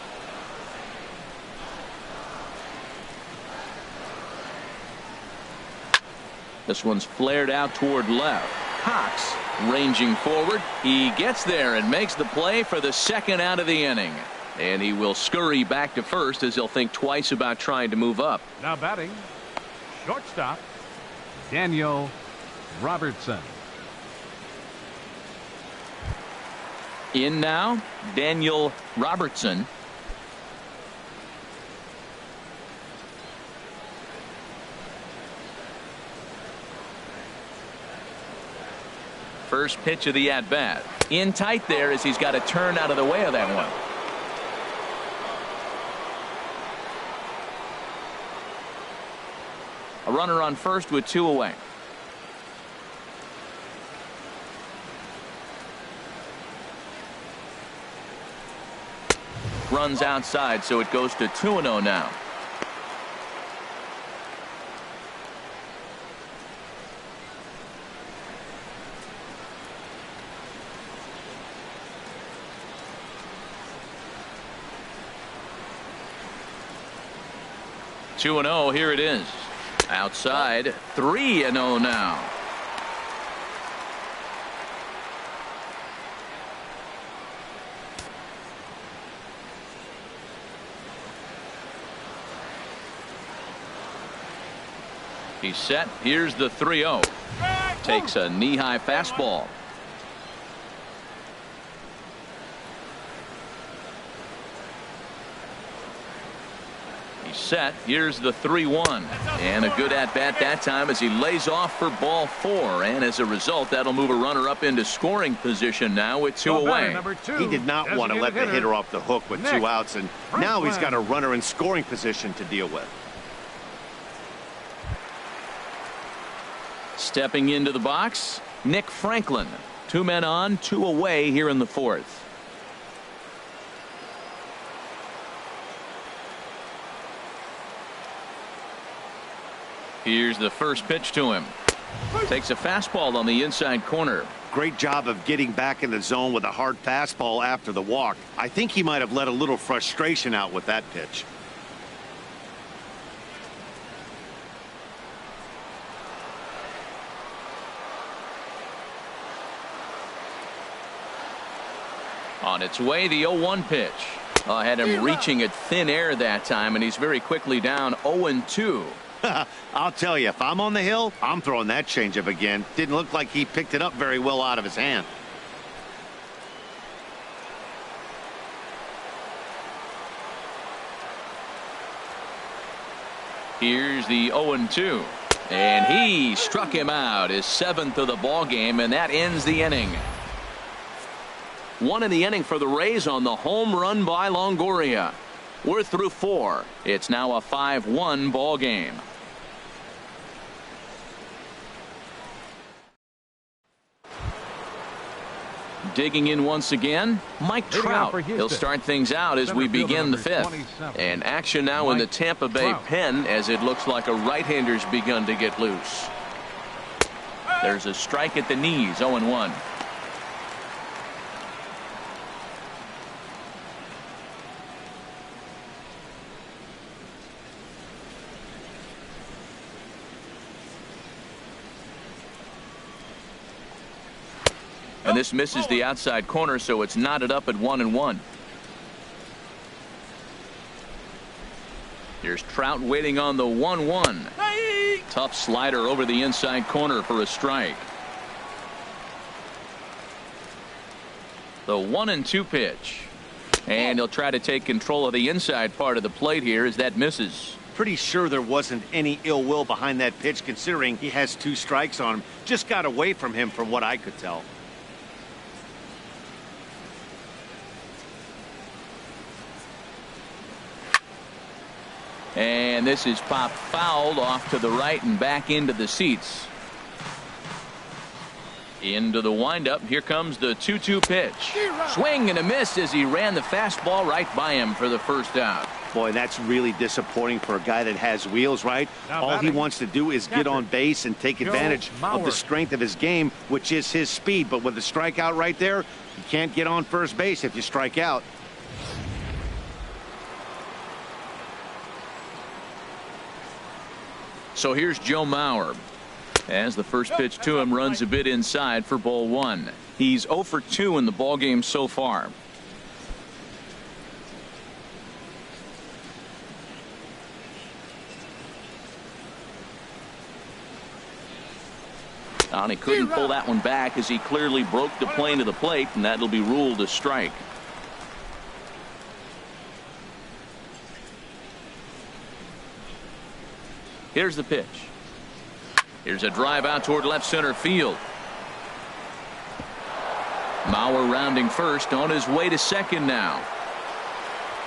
This one's flared out toward left. Cox ranging forward. He gets there and makes the play for the second out of the inning. And he will scurry back to first as he'll think twice about trying to move up. Now batting, shortstop, Daniel Robertson. In now, Daniel Robertson. First pitch of the at-bat. In tight there as he's got to turn out of the way of that one. A runner on first with two away. Runs outside, so it goes to 2-0 now. Two and 0. Here it is. Outside, 3-0 now. He's set. Here's the 3-0. Takes a knee-high fastball. He's set. Here's the 3-1. And a good at-bat that time as he lays off for ball 4. And as a result, that'll move a runner up into scoring position now with 2 away. He did not want to let the hitter off the hook with 2 outs. And now he's got a runner in scoring position to deal with. Stepping into the box, Nick Franklin. 2 men on, 2 away here in the 4th. Here's the first pitch to him. Takes a fastball on the inside corner. Great job of getting back in the zone with a hard fastball after the walk. I think he might have let a little frustration out with that pitch. On its way, the 0-1 pitch. Had him reaching at thin air that time, and he's very quickly down 0-2. I'll tell you, if I'm on the hill, I'm throwing that changeup again. Didn't look like he picked it up very well out of his hand. Here's the 0-2. And he struck him out, his 7th of the ball game, and that ends the inning. 1 in the inning for the Rays on the home run by Longoria. We're through 4. It's now a 5-1 ball game. Digging in once again, Mike Trout. He'll start things out as we begin the 5th. And action now in the Tampa Bay pen as it looks like a right-hander's begun to get loose. There's a strike at the knees, 0-1. And this misses the outside corner, so it's knotted up at 1-1. Here's Trout waiting on the 1-1. Tough slider over the inside corner for a strike. The 1-2 pitch. And he'll try to take control of the inside part of the plate here as that misses. Pretty sure there wasn't any ill will behind that pitch, considering he has 2 strikes on him. Just got away from him from what I could tell. And this is popped fouled off to the right and back into the seats. Into the windup. Here comes the 2-2 pitch. Swing and a miss as he ran the fastball right by him for the first out. Boy, that's really disappointing for a guy that has wheels, right? All he wants to do is get on base and take advantage of the strength of his game, which is his speed. But with the strikeout right there, you can't get on first base if you strike out. So here's Joe Mauer. As the first pitch to him runs a bit inside for ball 1. He's 0 for 2 in the ball game so far. And he couldn't pull that one back as he clearly broke the plane of the plate, and that'll be ruled a strike. Here's the pitch. Here's a drive out toward left center field. Mauer rounding first, on his way to second now.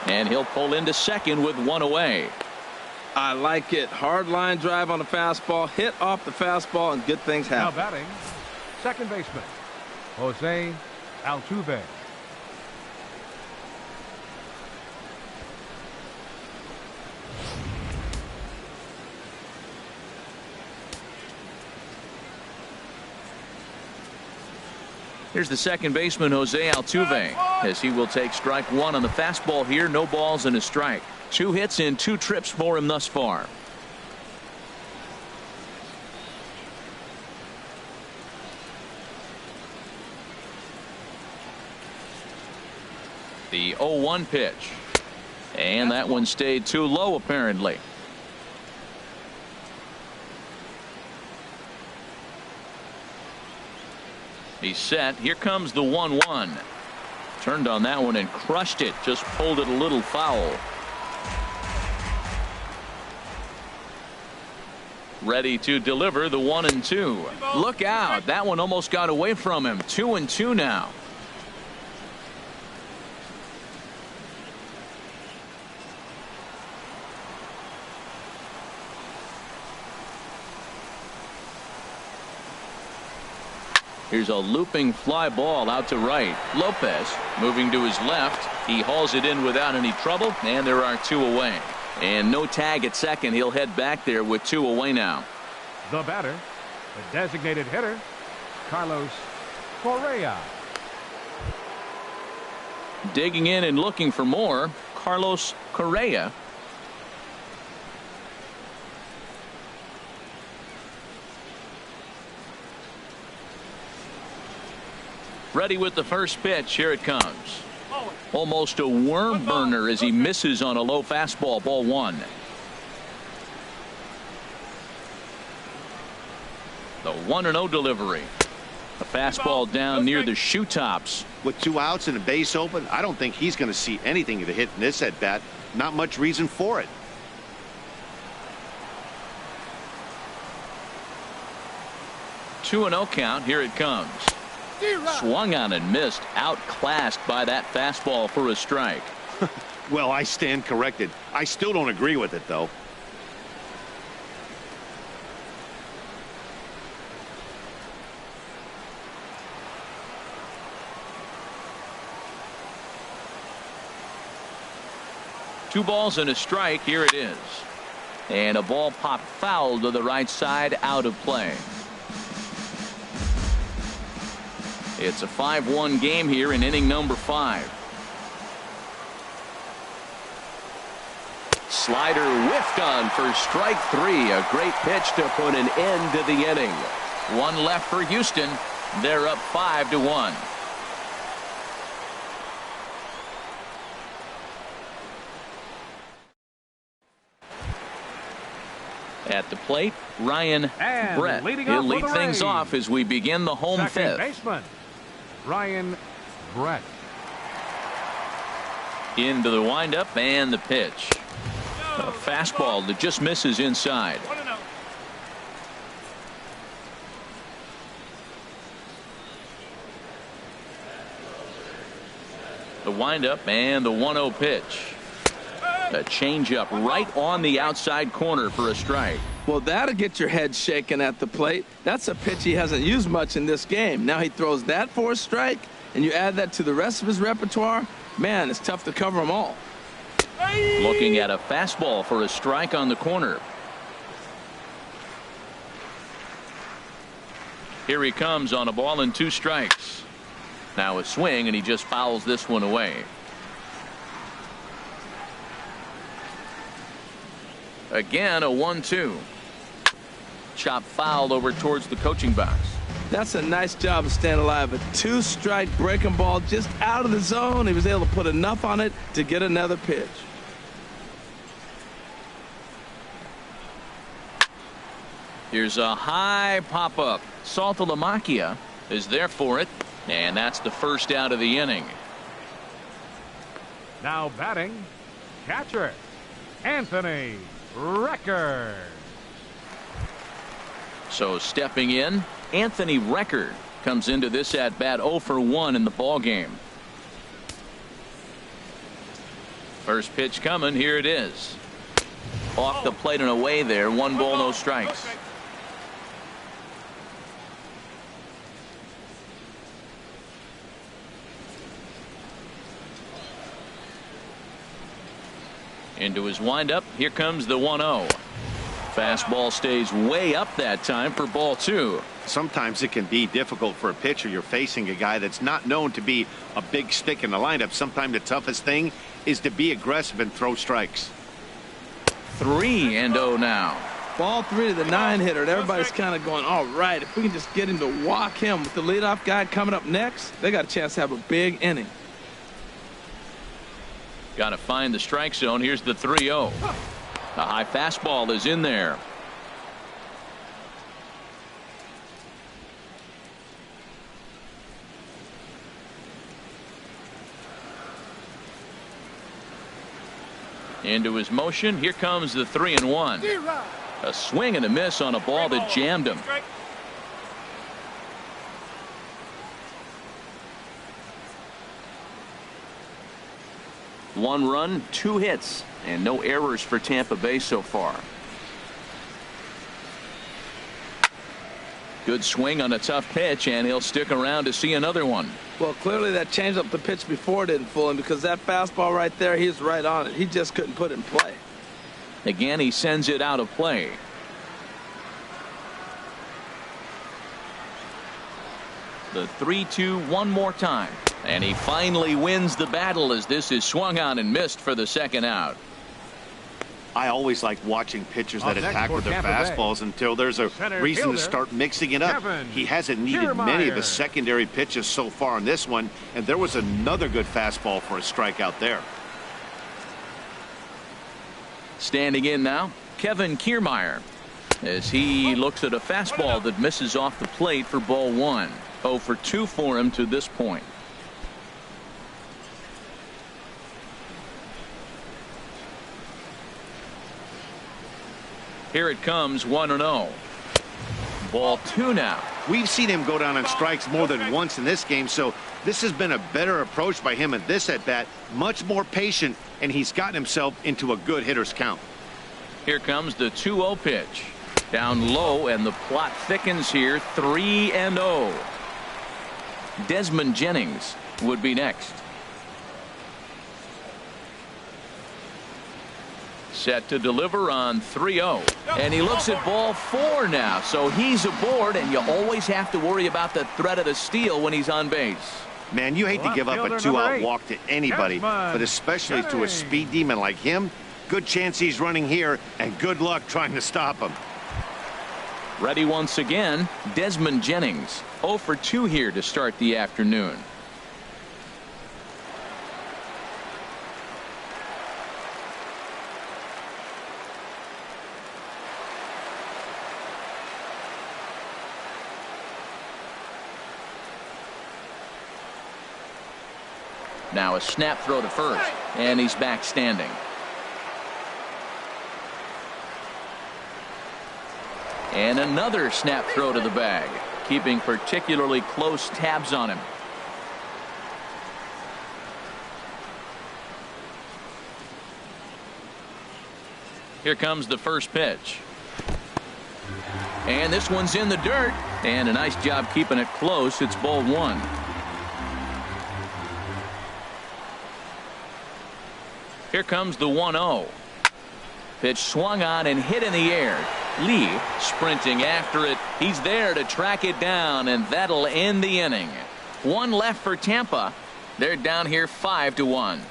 And he'll pull into second with 1 away. I like it. Hard line drive on the fastball, hit off the fastball, and good things happen. Now batting, second baseman, Jose Altuve. Here's the second baseman, Jose Altuve, as he will take strike 1 on the fastball here. No balls and a strike. 2 hits and 2 trips for him thus far. The 0-1 pitch. And that one stayed too low apparently. He's set. Here comes the 1-1. Turned on that one and crushed it. Just pulled it a little foul. Ready to deliver the 1-2. Look out. That one almost got away from him. 2-2 now. Here's a looping fly ball out to right. Lopez moving to his left. He hauls it in without any trouble, and there are 2 away. And no tag at second. He'll head back there with 2 away now. The batter, the designated hitter, Carlos Correa. Digging in and looking for more, Carlos Correa. Ready with the first pitch. Here it comes. Almost a worm burner as he misses on a low fastball. Ball 1. The 1-0 delivery. A fastball down near the shoe tops. With 2 outs and a base open, I don't think he's going to see anything to hit in this at bat. Not much reason for it. 2-0 count. Here it comes. Swung on and missed. Outclassed by that fastball for a strike. Well, I stand corrected. I still don't agree with it, though. Two balls and a strike. Here it is. And a ball popped foul to the right side, out of play. It's a 5-1 game here in inning number 5. Slider whiffed on for strike 3. A great pitch to put an end to the inning. One left for Houston. They're up 5-1. At the plate, Ryan Brett. He'll lead things off as we begin the home fifth. Baseman, Ryan Brett. Into the windup and the pitch. A fastball that just misses inside. The windup and the 1-0 pitch. A changeup right on the outside corner for a strike. Well, that'll get your head shaken at the plate. That's a pitch he hasn't used much in this game. Now he throws that for a strike, and you add that to the rest of his repertoire. Man, it's tough to cover them all. Looking at a fastball for a strike on the corner. Here he comes on a ball and 2 strikes. Now a swing, and he just fouls this one away. Again, a 1-2. Chop fouled over towards the coaching box. That's a nice job of staying alive. A 2-strike breaking ball just out of the zone. He was able to put enough on it to get another pitch. Here's a high pop-up. Saltalamacchia is there for it, and that's the first out of the inning. Now batting, catcher, Anthony Record. So stepping in, Anthony Record comes into this at bat 0 for 1 in the ball game. First pitch coming. Here it is. Off the plate and away there. 1 ball, no strikes. Into his windup. Here comes the 1-0. Fastball stays way up that time for ball 2. Sometimes it can be difficult for a pitcher. You're facing a guy that's not known to be a big stick in the lineup. Sometimes the toughest thing is to be aggressive and throw strikes. 3-0 now. Ball 3 to the 9-hitter. Everybody's kind of going, all right, if we can just get him to walk him with the leadoff guy coming up next, they got a chance to have a big inning. Got to find the strike zone. Here's the 3-0. A high fastball is in there. Into his motion. Here comes the 3-1. A swing and a miss on a ball that jammed him. One run, 2 hits, and no errors for Tampa Bay so far. Good swing on a tough pitch, and he'll stick around to see another one. Well, clearly that changeup the pitch before didn't fool him, because that fastball right there, he's right on it. He just couldn't put it in play. Again, he sends it out of play. The 3-2 one more time. And he finally wins the battle as this is swung on and missed for the second out. I always like watching pitchers that attack with their fastballs until there's a reason to start mixing it up. He hasn't needed many of his secondary pitches so far in this one, and there was another good fastball for a strikeout there. Standing in now, Kevin Kiermaier. as he looks at a fastball that misses off the plate for ball one. 0 for 2 for him to this point. Here it comes, 1-0. Ball 2 now. We've seen him go down on strikes more than once in this game, so this has been a better approach by him at this at-bat. Much more patient, and he's gotten himself into a good hitter's count. Here comes the 2-0 pitch. Down low, and the plot thickens here. 3-0. Desmond Jennings would be next. Set to deliver on 3-0. And he looks at ball 4 now. So he's aboard, and you always have to worry about the threat of the steal when he's on base. Man, you hate to give up a 2-out walk to anybody, but especially to a speed demon like him. Good chance he's running here, and good luck trying to stop him. Ready once again, Desmond Jennings. 0 for 2 here to start the afternoon. Now a snap throw to first, and he's back standing. And another snap throw to the bag, keeping particularly close tabs on him. Here comes the first pitch. And this one's in the dirt, and a nice job keeping it close. It's ball 1. Here comes the 1-0. Pitch swung on and hit in the air. Lee sprinting after it. He's there to track it down, and that'll end the inning. 1 left for Tampa. They're down here 5-1.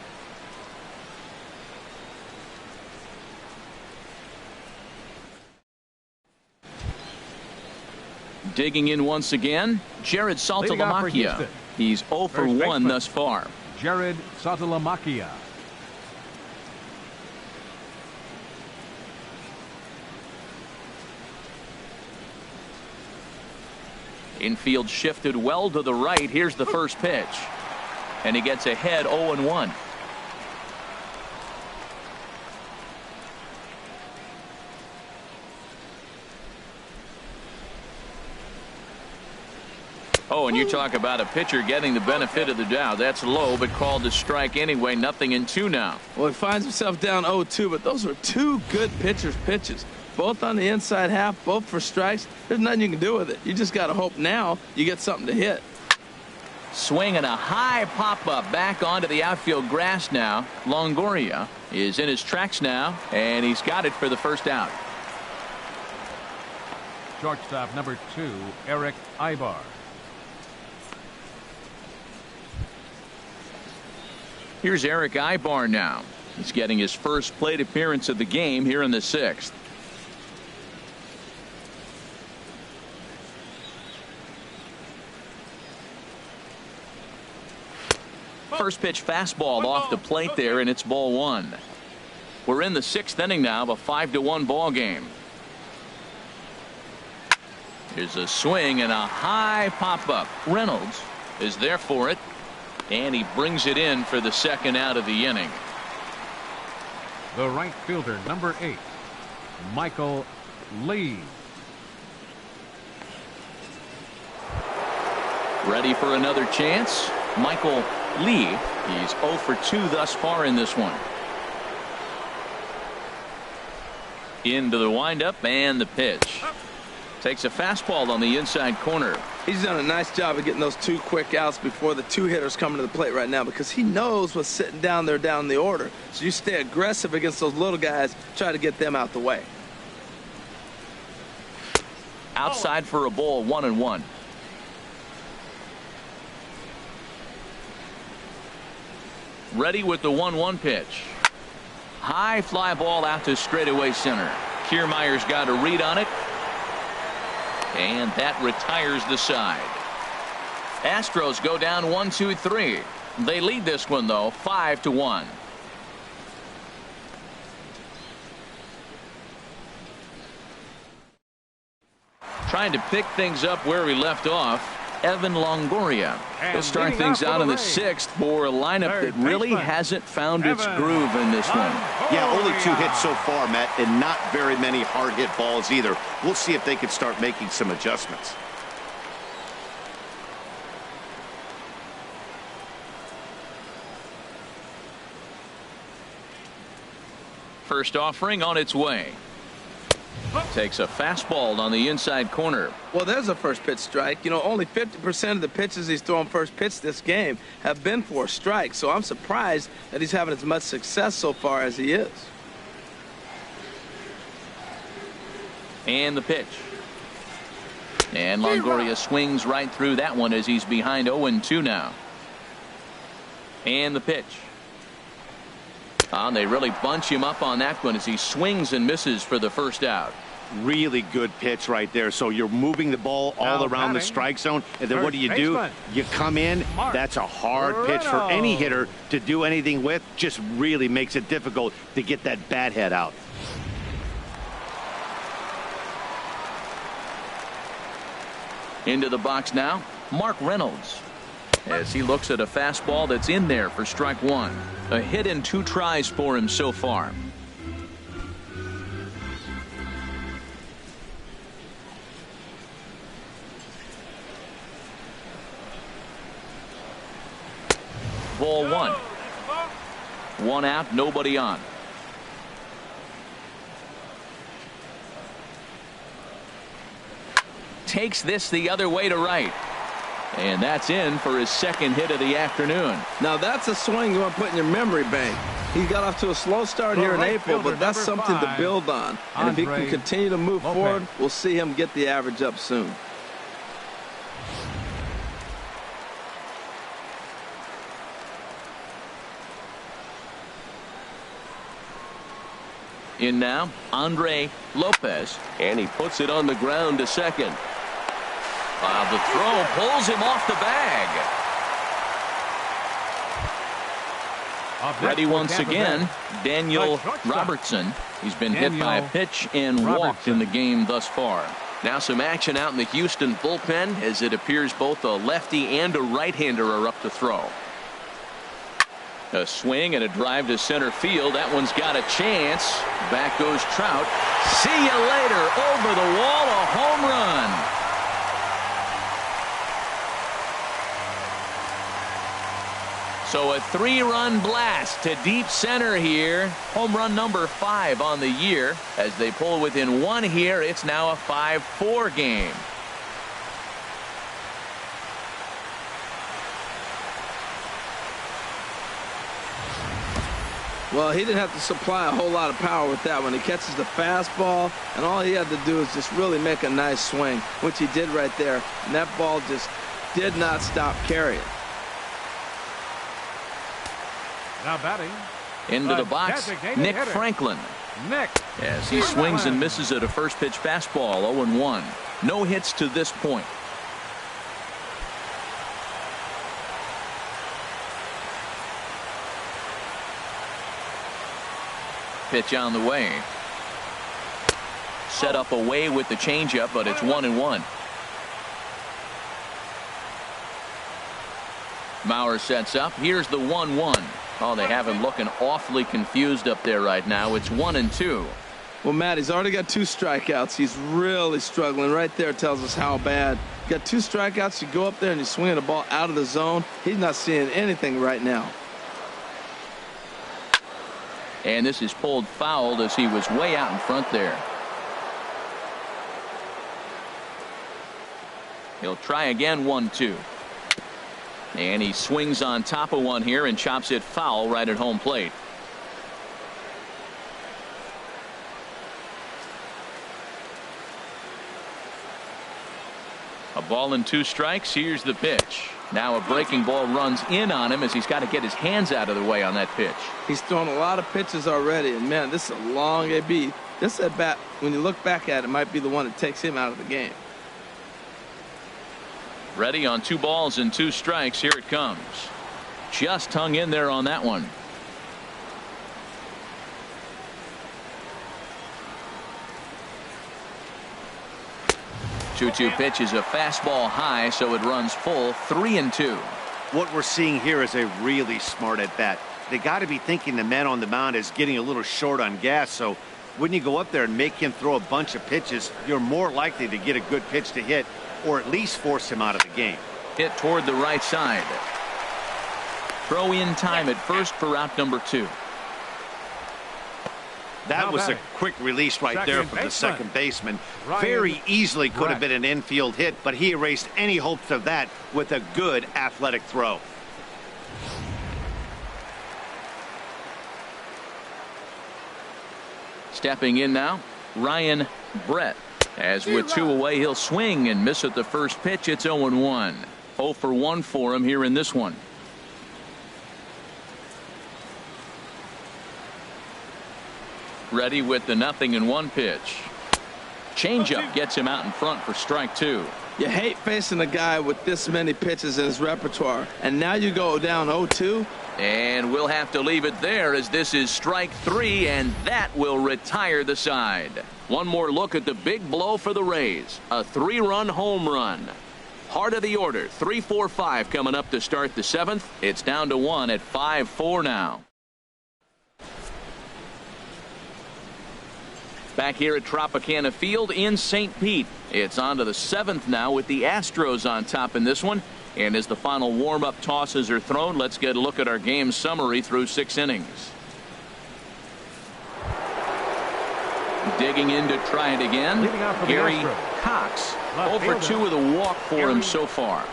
Digging in once again, Jared Saltalamacchia. He's 0 for 1 thus far. Jared Saltalamacchia. Infield shifted well to the right. Here's the first pitch. And he gets ahead 0-1. Oh, and you talk about a pitcher getting the benefit of the doubt. That's low, but called a strike anyway. 0-2 now. Well, he finds himself down 0-2, but those were 2 good pitchers' pitches. Both on the inside half, both for strikes. There's nothing you can do with it. You just got to hope now you get something to hit. Swing and a high pop-up back onto the outfield grass now. Longoria is in his tracks now, and he's got it for the first out. Shortstop number 2, Eric Ibar. Here's Eric Ibar now. He's getting his first plate appearance of the game here in the 6th. First pitch fastball off the plate there, and it's ball 1. We're in the 6th inning now of a 5-1 ball game. Here's a swing and a high pop-up. Reynolds is there for it, and he brings it in for the second out of the inning. The right fielder, number 8, Michael Lee. Ready for another chance? Michael Lee. He's 0 for 2 thus far in this one. Into the windup and the pitch. Takes a fastball on the inside corner. He's done a nice job of getting those 2 quick outs before the 2 hitters coming to the plate right now, because he knows what's sitting down there down the order. So you stay aggressive against those little guys, try to get them out the way. Outside for a ball, 1-1. Ready with the 1-1 pitch. High fly ball out to straightaway center. Kiermaier's got a read on it, and that retires the side. Astros go down 1-2-3. They lead this one though 5-1. Trying to pick things up where we left off, Evan Longoria. He'll start things out in the 6th for a lineup that really hasn't found its groove in this one. Yeah, only 2 hits so far, Matt, and not very many hard hit balls either. We'll see if they can start making some adjustments. First offering on its way. Takes a fastball on the inside corner. Well, there's a first pitch strike. You know, only 50% of the pitches he's throwing first pitch this game have been for a strike. So I'm surprised that he's having as much success so far as he is. And the pitch. And Longoria swings right through that one as he's behind 0-2 now. And the pitch. They really bunch him up on that one as he swings and misses for the first out. Really good pitch right there. So you're moving the ball all around the strike zone, and then what do? You come in. That's a hard pitch for any hitter to do anything with. Just really makes it difficult to get that bat head out. Into the box now, Mark Reynolds, as he looks at a fastball that's in there for strike 1. A hit in 2 tries for him so far. Ball 1. 1 out, nobody on. Takes this the other way to right. And that's in for his 2nd hit of the afternoon. Now that's a swing you want to put in your memory bank. He got off to a slow start here in April, but that's something to build on. And if he can continue to move forward, we'll see him get the average up soon. In now, Andre Lopez, and he puts it on the ground to second. The throw pulls him off the bag. Ready once again, Daniel Robertson. He's been hit by a pitch and walked in the game thus far. Now some action out in the Houston bullpen as it appears both a lefty and a right-hander are up to throw. A swing and a drive to center field. That one's got a chance. Back goes Trout. See you later. Over the wall, a home run. So a 3-run blast to deep center here. Home run number 5 on the year. As they pull within 1 here, it's now a 5-4 game. Well, he didn't have to supply a whole lot of power with that one. He catches the fastball, and all he had to do is just really make a nice swing, which he did right there. And that ball just did not stop carrying. Now batting. Into the box, Nick Franklin. As he swings and misses at a first pitch fastball, 0-1. No hits to this point. Pitch on the way. Set up away with the changeup, but it's 1-1. Mauer sets up. Here's the 1-1. Oh, they have him looking awfully confused up there right now. It's 1-2. Well, Matt, he's already got 2 strikeouts. He's really struggling. Right there tells us how bad. You got 2 strikeouts. You go up there and you swing the ball out of the zone. He's not seeing anything right now. And this is pulled foul as he was way out in front there. He'll try again, 1-2. And he swings on top of one here and chops it foul right at home plate. A ball and 2 strikes. Here's the pitch. Now a breaking ball runs in on him as he's got to get his hands out of the way on that pitch. He's thrown a lot of pitches already, and man, this is a long AB. This at bat, when you look back at it, might be the one that takes him out of the game. Ready on 2 balls and 2 strikes. Here it comes. Just hung in there on that one. 2-2 pitch is a fastball high, so it runs full, 3-2. What we're seeing here is a really smart at-bat. They got to be thinking the man on the mound is getting a little short on gas, so when you go up there and make him throw a bunch of pitches, you're more likely to get a good pitch to hit or at least force him out of the game. Hit toward the right side. Throw in time at first for out number 2. That was a quick release right there from the second baseman. Very easily could have been an infield hit, but he erased any hopes of that with a good athletic throw. Stepping in now, Ryan Brett. As with 2 away, he'll swing and miss at the first pitch. It's 0-1. 0 for 1 for him here in this one. Ready with the 0-1 pitch. Changeup gets him out in front for strike 2. You hate facing a guy with this many pitches in his repertoire, and now you go down 0-2. And we'll have to leave it there as this is strike 3, and that will retire the side. One more look at the big blow for the Rays. A 3-run home run. Heart of the order, 3-4-5 coming up to start the 7th. It's down to 1 at 5-4 now. Back here at Tropicana Field in St. Pete. It's on to the 7th now with the Astros on top in this one. And as the final warm-up tosses are thrown, let's get a look at our game summary through 6 innings. Digging in to try it again, Gary Cox. 0 for 2 with a walk for him so far.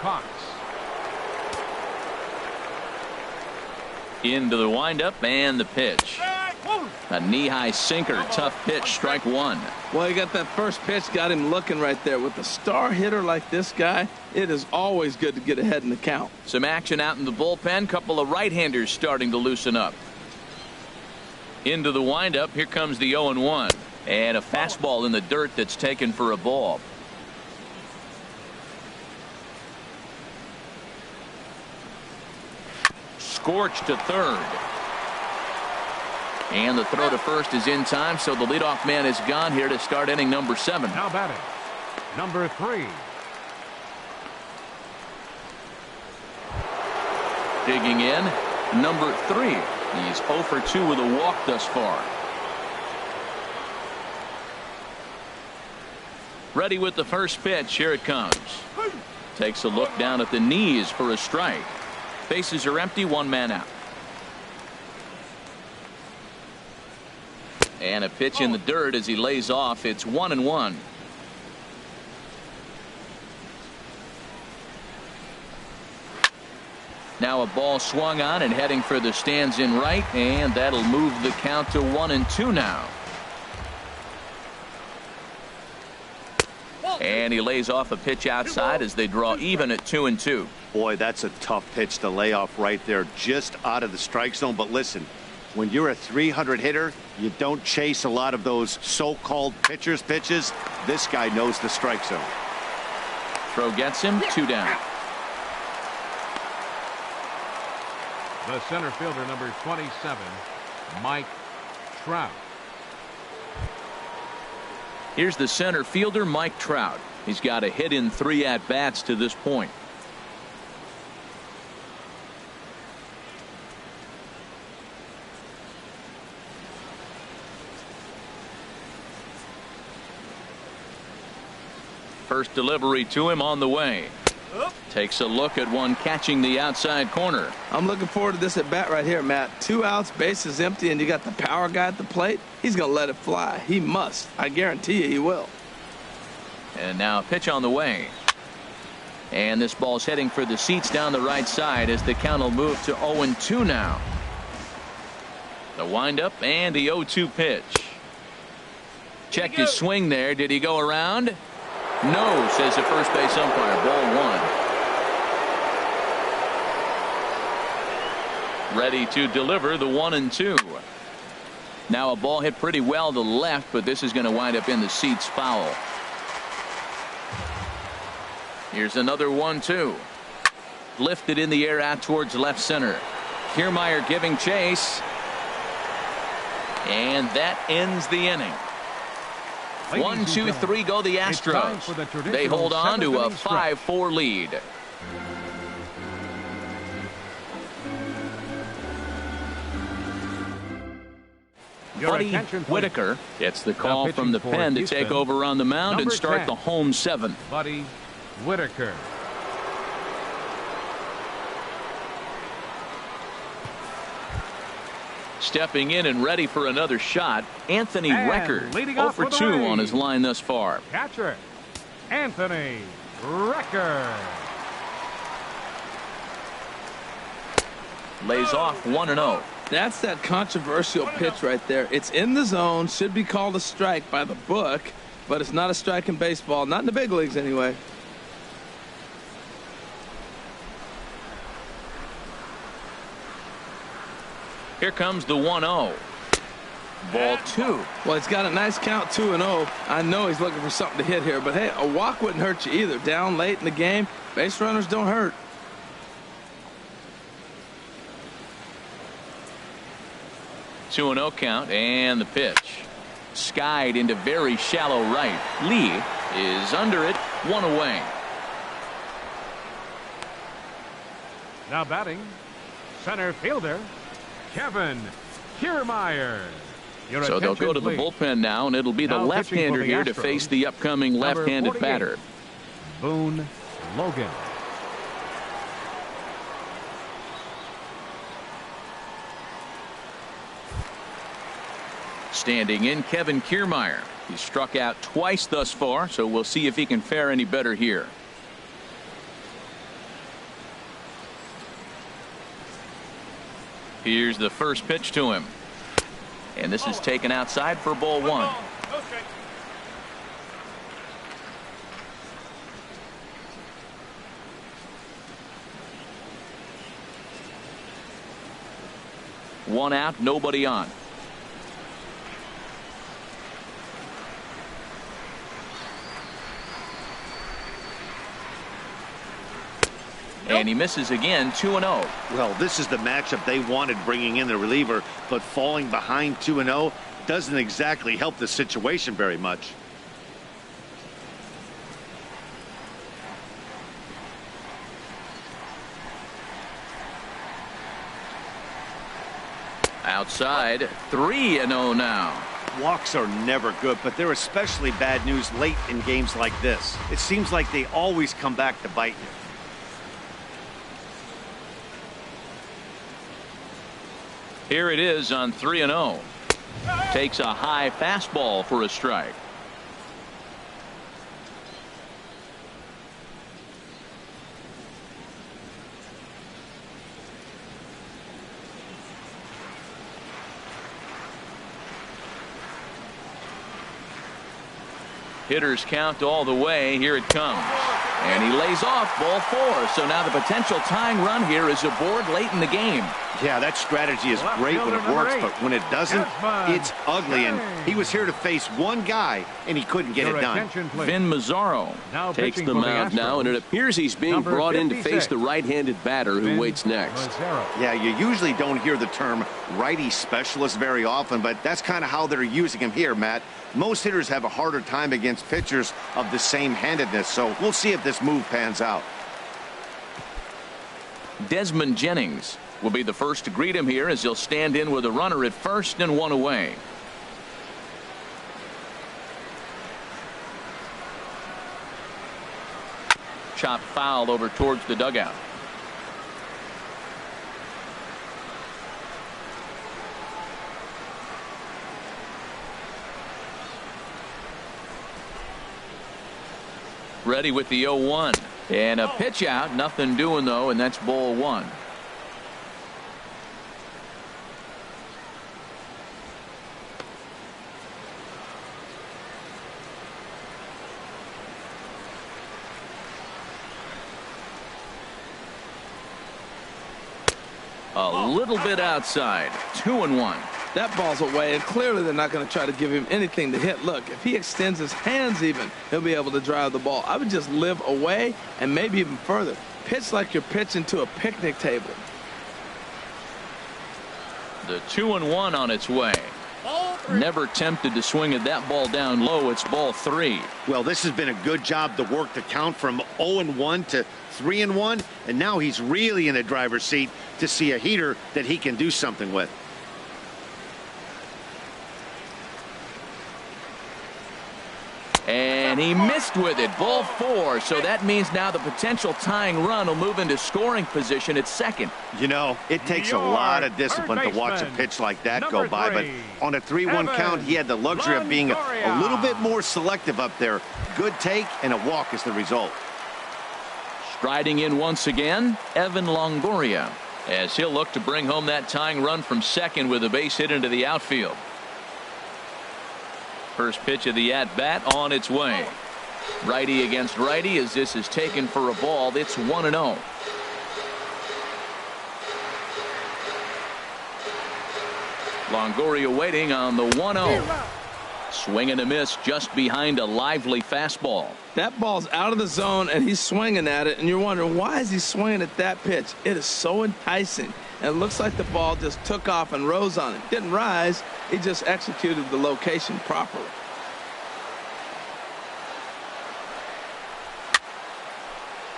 Into the windup and the pitch. A knee-high sinker, tough pitch, strike 1. Well, you got that first pitch, got him looking right there. With a star hitter like this guy, it is always good to get ahead in the count. Some action out in the bullpen. Couple of right-handers starting to loosen up. Into the windup. Here comes the 0-1. And a fastball in the dirt that's taken for a ball. Scorched to third. And the throw to first is in time, so the leadoff man is gone here to start inning number 7. Now batting, number 3. Digging in, number 3. He's 0 for 2 with a walk thus far. Ready with the first pitch. Here it comes. Takes a look down at the knees for a strike. Bases are empty, 1 man out. And a pitch in the dirt as he lays off. It's 1-1. Now a ball swung on and heading for the stands in right, and that'll move the count to 1-2 now. And he lays off a pitch outside as they draw even at 2-2. Boy, that's a tough pitch to lay off right there, just out of the strike zone. But listen, when you're a 300 hitter, you don't chase a lot of those so-called pitchers' pitches. This guy knows the strike zone. Throw gets him, 2 down. The center fielder, number 27, Mike Trout. Here's the center fielder, Mike Trout. He's got a hit in 3 at-bats to this point. First delivery to him on the way. Takes a look at one catching the outside corner. I'm looking forward to this at bat right here, Matt. 2 outs, bases empty, and you got the power guy at the plate. He's going to let it fly. He must. I guarantee you he will. And now a pitch on the way. And this ball's heading for the seats down the right side as the count will move to 0-2 now. The windup and the 0-2 pitch. Checked his swing there. Did he go around? No, says the first base umpire. Ball 1. Ready to deliver the 1-2. Now a ball hit pretty well to left, but this is going to wind up in the seats foul. Here's another 1-2. Lifted in the air out towards left center. Kiermaier giving chase. And that ends the inning. 1, 2, 3 go the Astros. They hold on to a 5-4 lead. Buddy Whitaker gets the call from the pen to take over on the mound and start the home seventh. Buddy Whitaker. Stepping in and ready for another shot, Anthony Recker, 0 for 2 on his line thus far. Catcher, Anthony Recker. Lays off 1-0. That's that controversial pitch right there. It's in the zone, should be called a strike by the book, but it's not a strike in baseball, not in the big leagues anyway. Here comes the 1-0. Ball 2. Well, he's got a nice count, 2-0. I know he's looking for something to hit here, but hey, a walk wouldn't hurt you either. Down late in the game, base runners don't hurt. 2-0 count, and the pitch. Skied into very shallow right. Lee is under it, 1 away. Now batting, center fielder, Kevin Kiermaier. So they'll go to the bullpen now, and it'll be the left-hander here to face the upcoming left-handed batter. Boone Logan. Standing in, Kevin Kiermaier. He's struck out twice thus far, so we'll see if he can fare any better here. Here's the first pitch to him. And this is taken outside for ball 1. One out, nobody on. And he misses again, 2-0. Well, this is the matchup they wanted, bringing in the reliever, but falling behind 2-0 doesn't exactly help the situation very much. Outside, 3-0 now. Walks are never good, but they're especially bad news late in games like this. It seems like they always come back to bite you. Here it is on 3-0. Takes a high fastball for a strike. Hitters count all the way. Here it comes. And he lays off ball 4. So now the potential tying run here is aboard late in the game. Yeah, that strategy is great when it works, but when it doesn't, it's ugly. And he was here to face one guy, and he couldn't get it done. Vin Mazzaro takes the mound now, and it appears he's being brought in to face the right-handed batter who waits next. Yeah, you usually don't hear the term righty specialist very often, but that's kind of how they're using him here, Matt. Most hitters have a harder time against pitchers of the same handedness, so we'll see if this move pans out. Desmond Jennings will be the first to greet him here as he'll stand in with a runner at first and 1 away. Chop foul over towards the dugout. Ready with the 0-1. And a pitch out. Nothing doing, though, and that's ball 1. A little bit outside. 2-1. That ball's away, and clearly they're not going to try to give him anything to hit. Look, if he extends his hands even, he'll be able to drive the ball. I would just live away and maybe even further. Pitch like you're pitching to a picnic table. The 2-1 on its way. Never tempted to swing at that ball down low. It's ball 3. Well, this has been a good job to work the count from 0-1 to 3-1, and now he's really in the driver's seat to see a heater that he can do something with. And he missed with it. Ball 4. So that means now the potential tying run will move into scoring position at second. You know, it takes a lot of discipline to watch a pitch like that go by, but on a 3-1 count, he had the luxury of being a little bit more selective up there. Good take and a walk is the result. Striding in once again, Evan Longoria, as he'll look to bring home that tying run from second with a base hit into the outfield. First pitch of the at-bat on its way. Righty against righty as this is taken for a ball. It's 1-0. Longoria waiting on the 1-0. Swing and a miss just behind a lively fastball. That ball's out of the zone and he's swinging at it, and you're wondering, why is he swinging at that pitch? It is so enticing, and it looks like the ball just took off and rose on it. Didn't rise, he just executed the location properly.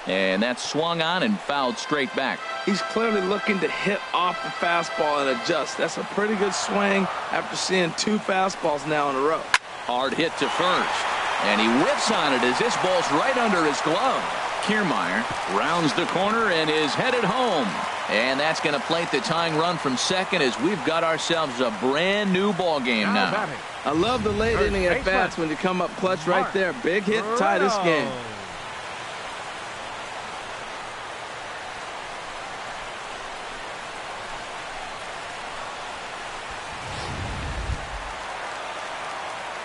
And that's swung on and fouled straight back. He's clearly looking to hit off the fastball and adjust. That's a pretty good swing after seeing 2 fastballs now in a row. Hard hit to first. And he whiffs on it as this ball's right under his glove. Kiermaier rounds the corner and is headed home. And that's going to plate the tying run from second as we've got ourselves a brand new ball game now. I love the late inning at bats when you come up clutch right there. Big hit, tie this game.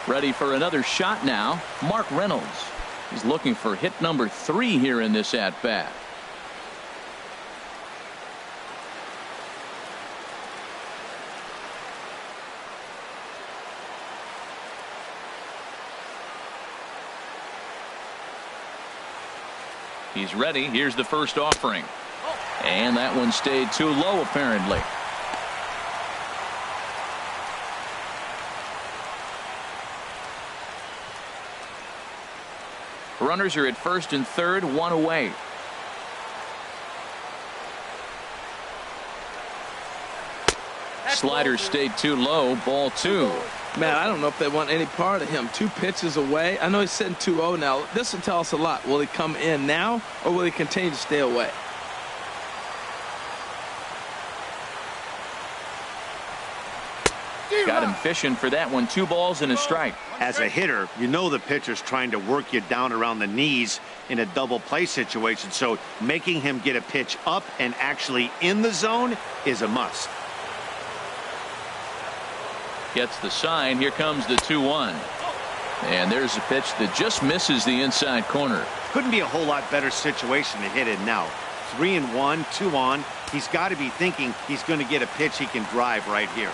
Ready for another shot now, Mark Reynolds. He's looking for hit number 3 here in this at-bat. He's ready. Here's the first offering. And that one stayed too low apparently. Runners are at first and third, 1 away. Slider stayed too low, ball 2. Man, I don't know if they want any part of him. 2 pitches away. I know he's sitting 2-0 now. This will tell us a lot. Will he come in now, or will he continue to stay away? Got him fishing for that one. 2 balls and a strike. As a hitter, you know the pitcher's trying to work you down around the knees in a double play situation, so making him get a pitch up and actually in the zone is a must. Gets the sign. Here comes the 2-1. And there's a pitch that just misses the inside corner. Couldn't be a whole lot better situation to hit in now. 3-1, 2 on. He's got to be thinking he's going to get a pitch he can drive right here.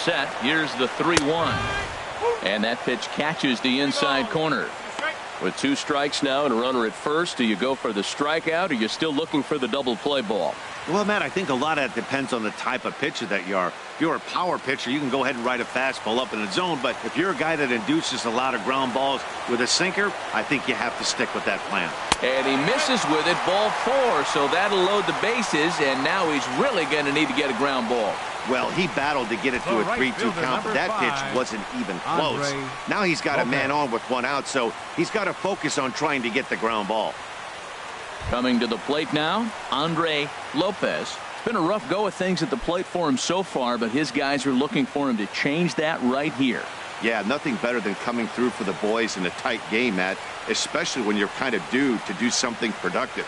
Set. Here's the 3-1. And that pitch catches the inside corner. With 2 strikes now and a runner at first, do you go for the strikeout, or are you still looking for the double play ball? Well, Matt, I think a lot of that depends on the type of pitcher that you are. If you're a power pitcher, you can go ahead and ride a fastball up in the zone, but if you're a guy that induces a lot of ground balls with a sinker, I think you have to stick with that plan. And he misses with it, ball 4, so that'll load the bases, and now he's really going to need to get a ground ball. Well, he battled to get it to a 3-2 count, but that pitch wasn't even close. Now he's got a man on with 1 out, so he's got to focus on trying to get the ground ball. Coming to the plate now, Andre Lopez. It's been a rough go of things at the plate for him so far, but his guys are looking for him to change that right here. Yeah, nothing better than coming through for the boys in a tight game, Matt, especially when you're kind of due to do something productive.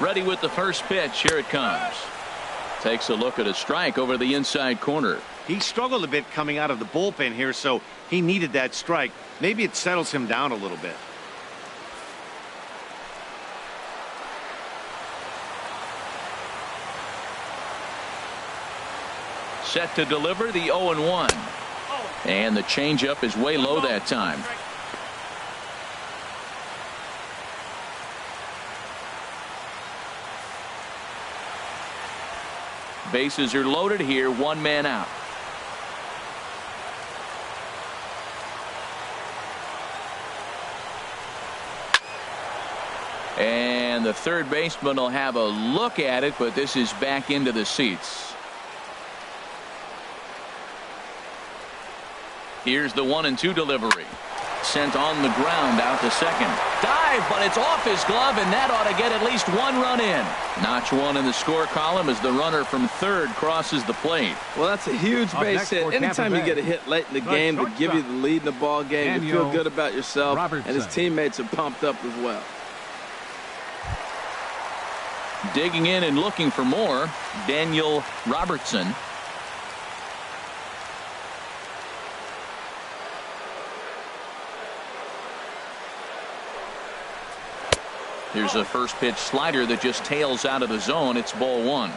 Ready with the first pitch. Here it comes. Takes a look at a strike over the inside corner. He struggled a bit coming out of the bullpen here, so he needed that strike. Maybe it settles him down a little bit. Set to deliver the 0-1. And the changeup is way low that time. Bases are loaded here, one man out. And the third baseman will have a look at it, but this is back into the seats. Here's the 1-2 delivery. Sent on the ground out to second. Dive, but it's off his glove, and that ought to get at least one run in. Notch one in the score column as the runner from third crosses the plate. Well, that's a huge base hit. Anytime you get a hit late in the game to give you the lead in the ball game, you feel good about yourself, and his teammates are pumped up as well. Digging in and looking for more, Daniel Robertson. Here's a first pitch slider that just tails out of the zone. It's ball one.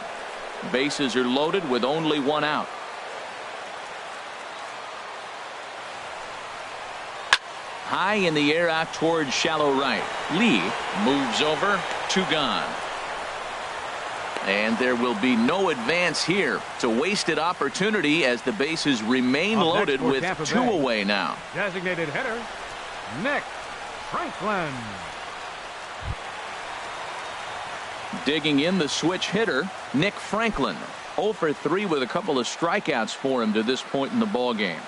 Bases are loaded with only one out. High in the air out towards shallow right. Lee moves over, two gone. And there will be no advance here. It's a wasted opportunity as the bases remain loaded with two away now. Designated hitter, Nick Franklin. Digging in the switch hitter, Nick Franklin. 0 for 3 with a couple of strikeouts for him to this point in the ball game.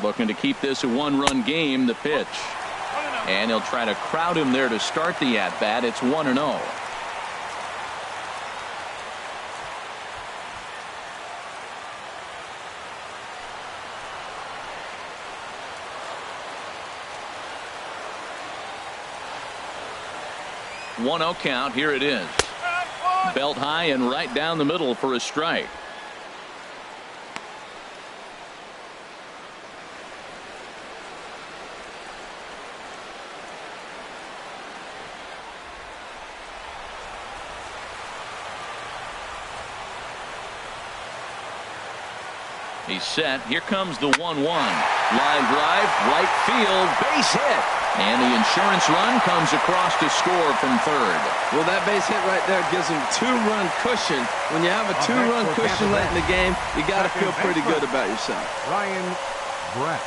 Looking to keep this a one-run game. The pitch. And he'll try to crowd him there to start the at-bat. It's 1-0. One-0 count. Here it is. Belt high and right down the middle for a strike. He's set. Here comes the 1-1. Line drive, right field, base hit. And the insurance run comes across to score from third. Well, that base hit right there gives him two-run cushion. When you have a two-run cushion late in the game, you got to feel pretty good about yourself. Ryan Brett.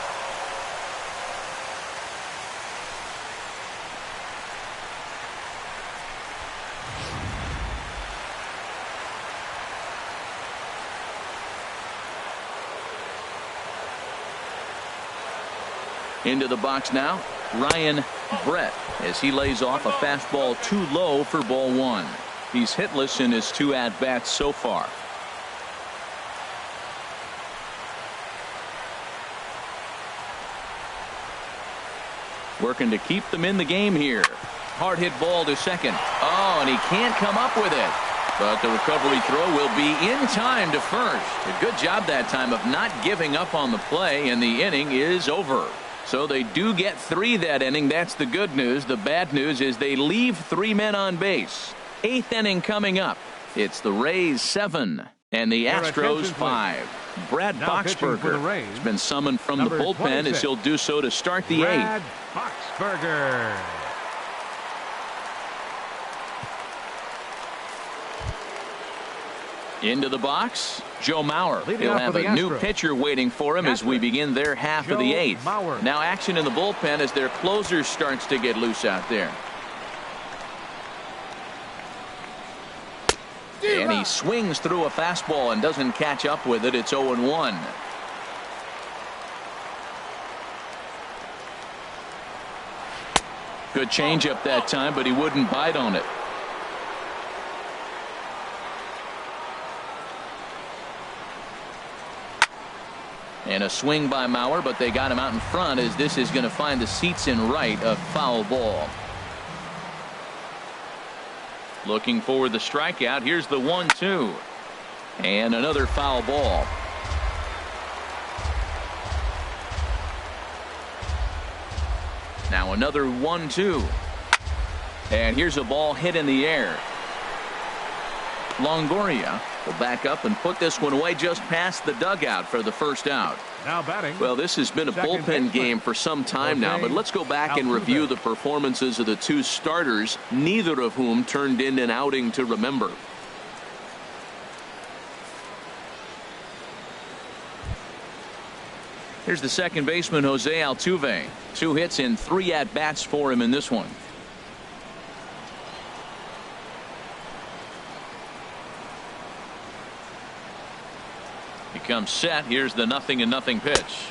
Into the box now, Ryan Brett, as he lays off a fastball too low for ball one. He's hitless in his two at-bats so far. Working to keep them in the game here. Hard hit ball to second. Oh, and he can't come up with it. But the recovery throw will be in time to first. A good job that time of not giving up on the play, and the inning is over. So they do get 3 that inning. That's the good news. The bad news is they leave 3 men on base. 8th inning coming up. It's the Rays 7 and the Astros 5. Brad Boxberger has been summoned from the bullpen as he'll do so to start the 8th. Brad Boxberger. Into the box, Joe Mauer. He'll have a new pitcher waiting for him as we begin their half of the 8th. Now action in the bullpen as their closer starts to get loose out there. And he swings through a fastball and doesn't catch up with it. It's 0-1. Good changeup that time, but he wouldn't bite on it. And a swing by Mauer, but they got him out in front as this is going to find the seats in right. A foul ball. Looking for the strikeout. Here's the 1-2. And another foul ball. Now another 1-2. And here's a ball hit in the air. Longoria will back up and put this one away just past the dugout for the first out. Now batting. Well, this has been a bullpen game for some time now, but let's go back and review the performances of the two starters, neither of whom turned in an outing to remember. Here's the second baseman, Jose Altuve. 2 hits in 3 at-bats for him in this one. He comes set. Here's the 0-0 pitch.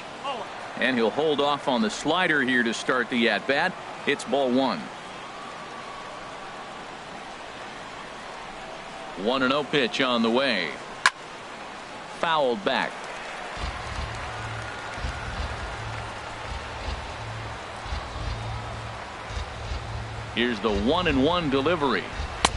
And he'll hold off on the slider here to start the at-bat. It's ball 1. 1-0 pitch on the way. Fouled back. Here's the 1-1 delivery.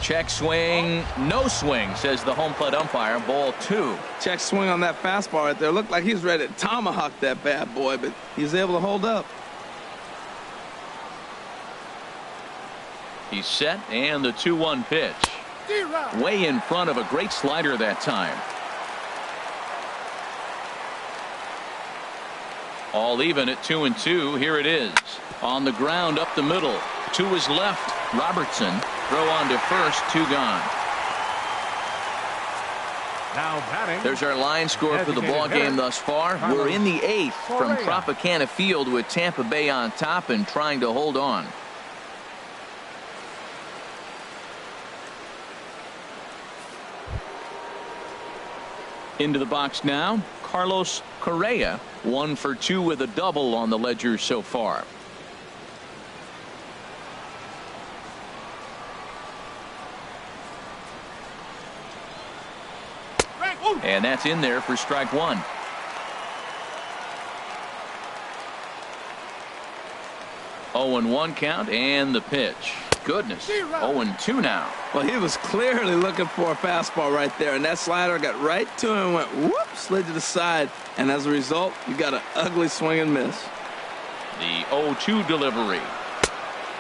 Check swing, no swing, says the home plate umpire. Ball 2. Check swing on that fastball right there. Looked like he was ready to tomahawk that bad boy, but he was able to hold up. He's set, and the 2-1 pitch. Way in front of a great slider that time. All even at 2-2. Here it is. On the ground up the middle. To his left. Robertson. Throw on to first. 2 gone. Now batting. There's our line score for the ball game thus far. We're in the 8th from Tropicana Field with Tampa Bay on top and trying to hold on. Into the box now. Carlos Correa. 1 for 2 with a double on the ledger so far. And that's in there for strike 1. Oh, and 1 count, and the pitch. Goodness. 0-2 now. Well, he was clearly looking for a fastball right there, and that slider got right to him and went whoop, slid to the side, and as a result, you got an ugly swing and miss. The 0-2 delivery.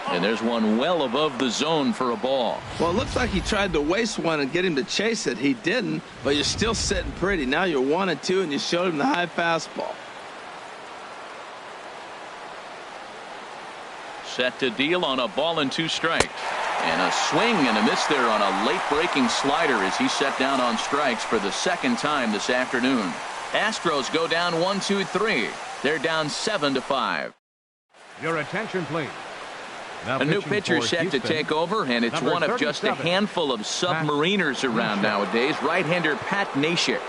And there's one well above the zone for a ball. Well, it looks like he tried to waste one and get him to chase it. He didn't, but you're still sitting pretty. Now you're 1-2, and you showed him the high fastball. Set to deal on a ball and 2 strikes. And a swing and a miss there on a late breaking slider as he set down on strikes for the second time this afternoon. Astros go down 1-2-3. They're down 7-5. Your attention, please. Now a new pitcher set to take over, and it's one of just a handful of submariners around nowadays. Right-hander Pat Neshek.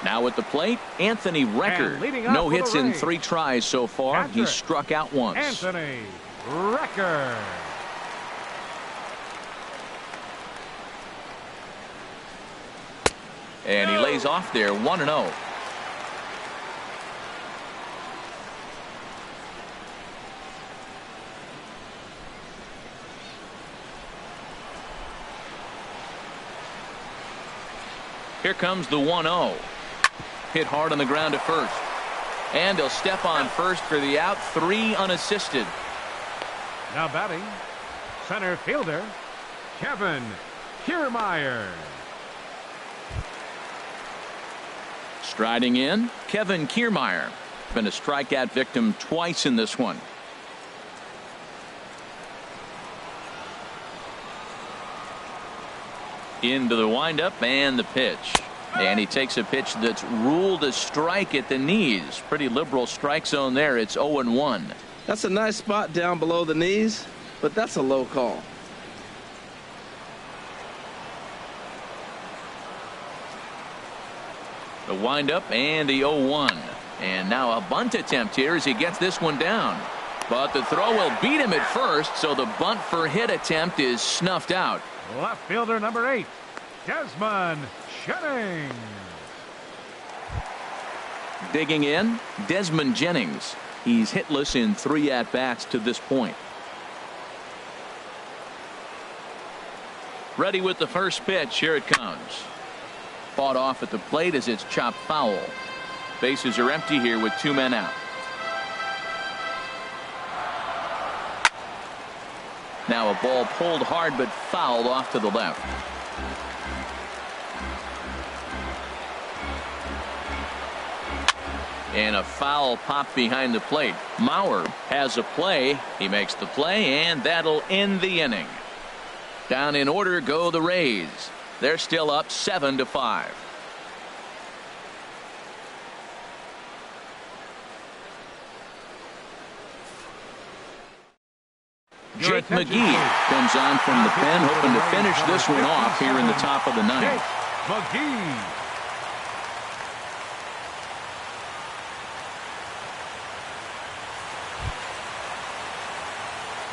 Now at the plate, Anthony Recker. No hits in 3 tries so far. He's struck out once. Anthony Recker. And he lays off there, 1-0. Here comes the 1-0. Hit hard on the ground to first. And he'll step on first for the out. 3 unassisted. Now batting, center fielder, Kevin Kiermaier. Striding in, Kevin Kiermaier. Been a strikeout victim twice in this one. Into the windup and the pitch. And he takes a pitch that's ruled a strike at the knees. Pretty liberal strike zone there. It's 0-1. That's a nice spot down below the knees, but that's a low call. The windup and the 0-1. And now a bunt attempt here as he gets this one down. But the throw will beat him at first, so the bunt for hit attempt is snuffed out. Left fielder number 8, Desmond Jennings. Digging in, Desmond Jennings. He's hitless in 3 at-bats to this point. Ready with the first pitch. Here it comes. Fought off at the plate as it's chopped foul. Bases are empty here with 2 men out. Now a ball pulled hard but fouled off to the left. And a foul pop behind the plate. Mauer has a play. He makes the play, and that'll end the inning. Down in order go the Rays. They're still up 7-5. Jake McGee comes on from the pen, hoping to finish this one off here in the top of the ninth. McGee.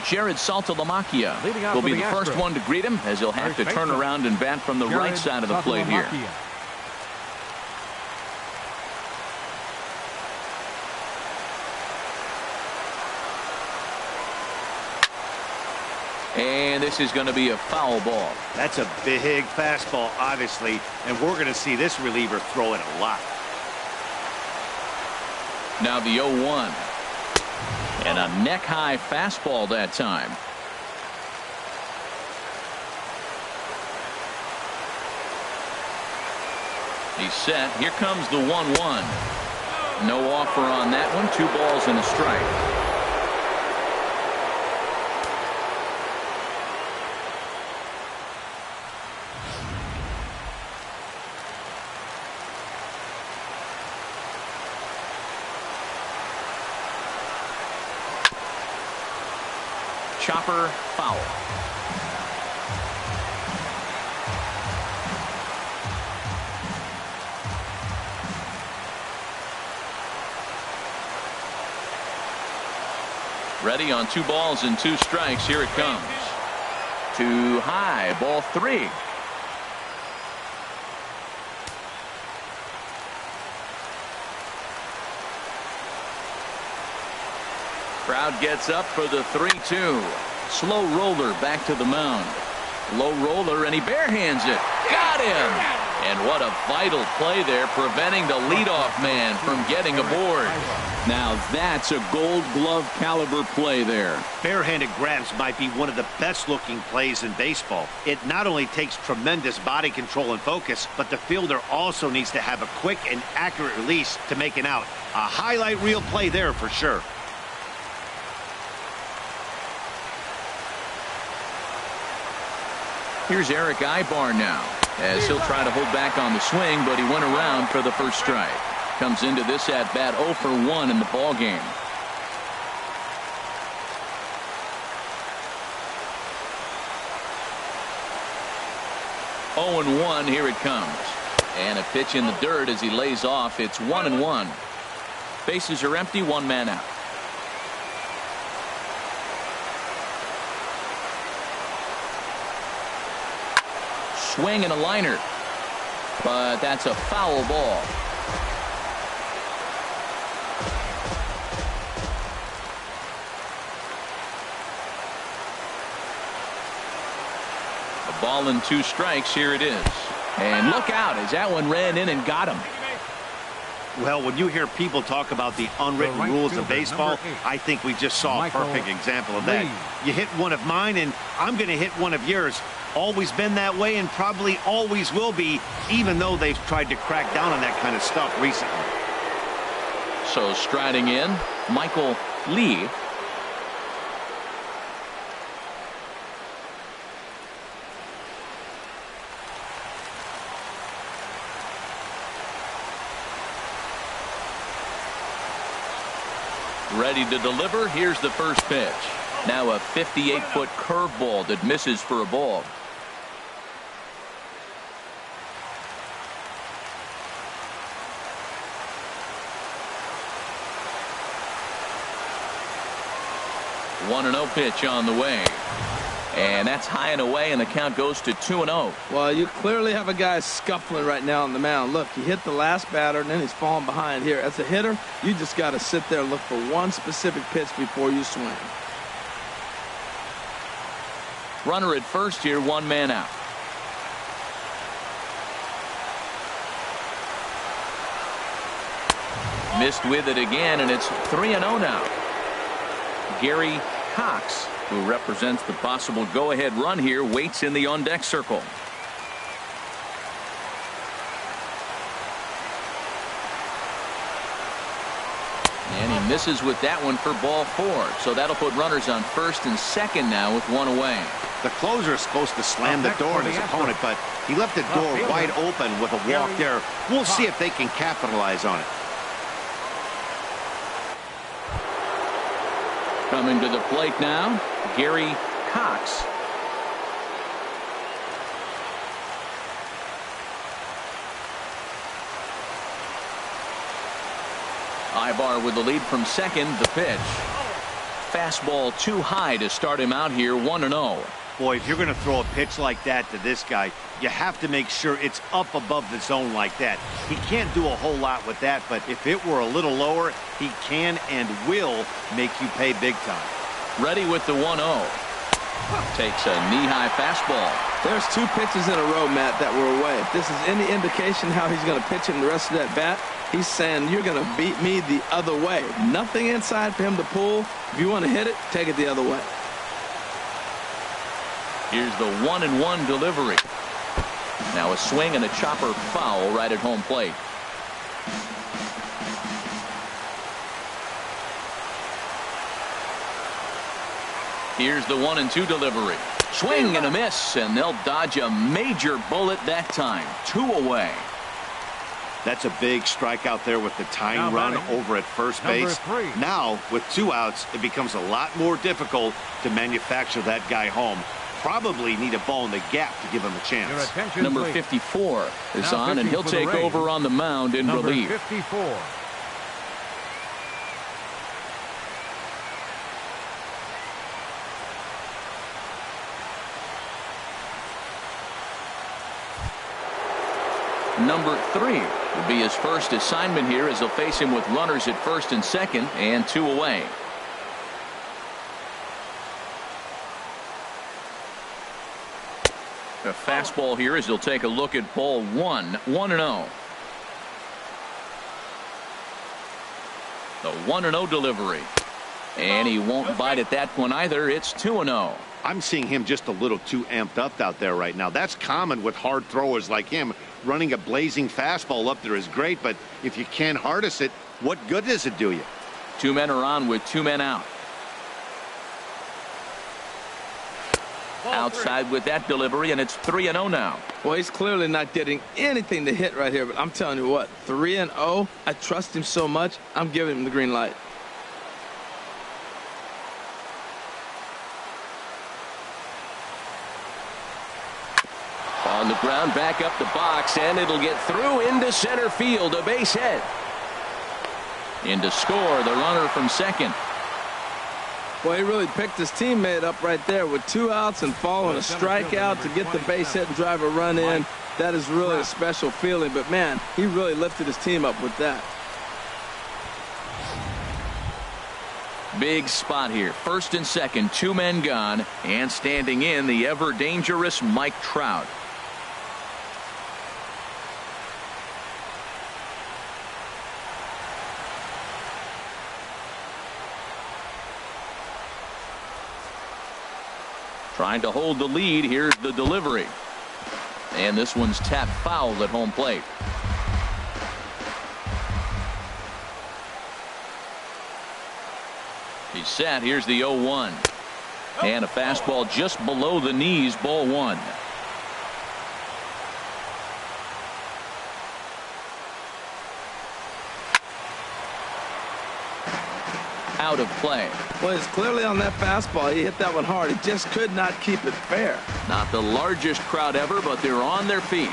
Jared Saltalamacchia will be the first one to greet him, as he'll have to turn around and bat from the right side of the plate here. And this is going to be a foul ball. That's a big fastball, obviously, and we're going to see this reliever throw it a lot. Now the 0-1. And a neck-high fastball that time. He's set. Here comes the 1-1. No offer on that one. 2 balls and a strike. Chopper foul. Ready on 2 balls and 2 strikes. Here it comes. Too high. Ball 3. Crowd gets up for the 3-2. Slow roller back to the mound. Low roller, and he barehands it. Got him! And what a vital play there, preventing the leadoff man from getting aboard. Now that's a Gold Glove caliber play there. Barehanded grabs might be one of the best looking plays in baseball. It not only takes tremendous body control and focus, but the fielder also needs to have a quick and accurate release to make an out. A highlight reel play there for sure. Here's Eric Ibar now, as he'll try to hold back on the swing, but he went around for the first strike. Comes into this at bat 0 for 1 in the ball game. Oh and 1, here it comes. And a pitch in the dirt as he lays off. It's 1-1. Bases are empty, 1 man out. Swing and a liner, but that's a foul ball. A ball and 2 strikes. Here it is, and look out as that one ran in and got him. Well, when you hear people talk about the unwritten rules of baseball, I think we just saw a perfect example of that. You hit one of mine, and I'm going to hit one of yours. Always been that way, and probably always will be, even though they've tried to crack down on that kind of stuff recently. So striding in, Michael Lee. Ready to deliver. Here's the first pitch. Now a 58-foot curveball that misses for a ball. One 1-0 pitch on the way. And that's high and away, and the count goes to 2-0. Well, you clearly have a guy scuffling right now on the mound. Look, he hit the last batter, and then he's falling behind here. As a hitter, you just got to sit there and look for one specific pitch before you swing. Runner at first here, 1 man out. Missed with it again, and it's 3-0 now. Gary Cox who represents the possible go-ahead run here, waits in the on-deck circle. And he misses with that one for ball 4. So that'll put runners on first and second now with one away. The closer is supposed to slam the door on his opponent, but he left the door wide open with a walk there. We'll see if they can capitalize on it. Coming to the plate now, Gary Cox. Ibar with the lead from second. The pitch. Fastball too high to start him out here, 1-0. Boy, if you're going to throw a pitch like that to this guy, you have to make sure it's up above the zone like that. He can't do a whole lot with that, but if it were a little lower, he can and will make you pay big time. Ready with the 1-0. Takes a knee-high fastball. There's 2 pitches in a row, Matt, that were away. If this is any indication how he's going to pitch it in the rest of that bat, he's saying you're going to beat me the other way. Nothing inside for him to pull. If you want to hit it, take it the other way. Here's the 1-1 delivery. Now a swing and a chopper foul right at home plate. Here's the 1-2 delivery. Swing and a miss, and they'll dodge a major bullet that time. 2 away. That's a big strikeout there with the tying run over at first base. Now, with 2 outs, it becomes a lot more difficult to manufacture that guy home. Probably need a ball in the gap to give him a chance. Number 54 is on, and he'll take over on the mound in relief. 54. Number 3 will be his first assignment here as he'll face him with runners at first and second and 2 away. A fastball here as he'll take a look at ball 1. 1-0. The 1-0 delivery. And he won't bite at that one either. It's 2-0. I'm seeing him just a little too amped up out there right now. That's common with hard throwers like him. Running a blazing fastball up there is great, but if you can't harness it, what good does it do you? 2 men are on with 2 men out. Outside with that delivery, and it's 3-0 now. Well, he's clearly not getting anything to hit right here, but I'm telling you what, 3-0, I trust him so much, I'm giving him the green light. On the ground, back up the box, and it'll get through into center field, a base hit. In to score, the runner from second. Well, he really picked his teammate up right there with 2 outs and following a strikeout to get the base hit and drive a run in. That is really a special feeling, but man, he really lifted his team up with that. Big spot here. First and second, 2 men gone, and standing in the ever dangerous Mike Trout. Trying to hold the lead. Here's the delivery. And this one's tapped foul at home plate. He's set. Here's the 0-1. And a fastball just below the knees, ball 1. Out of play. Well, it's clearly on that fastball. He hit that one hard. He just could not keep it fair. Not the largest crowd ever, but they're on their feet.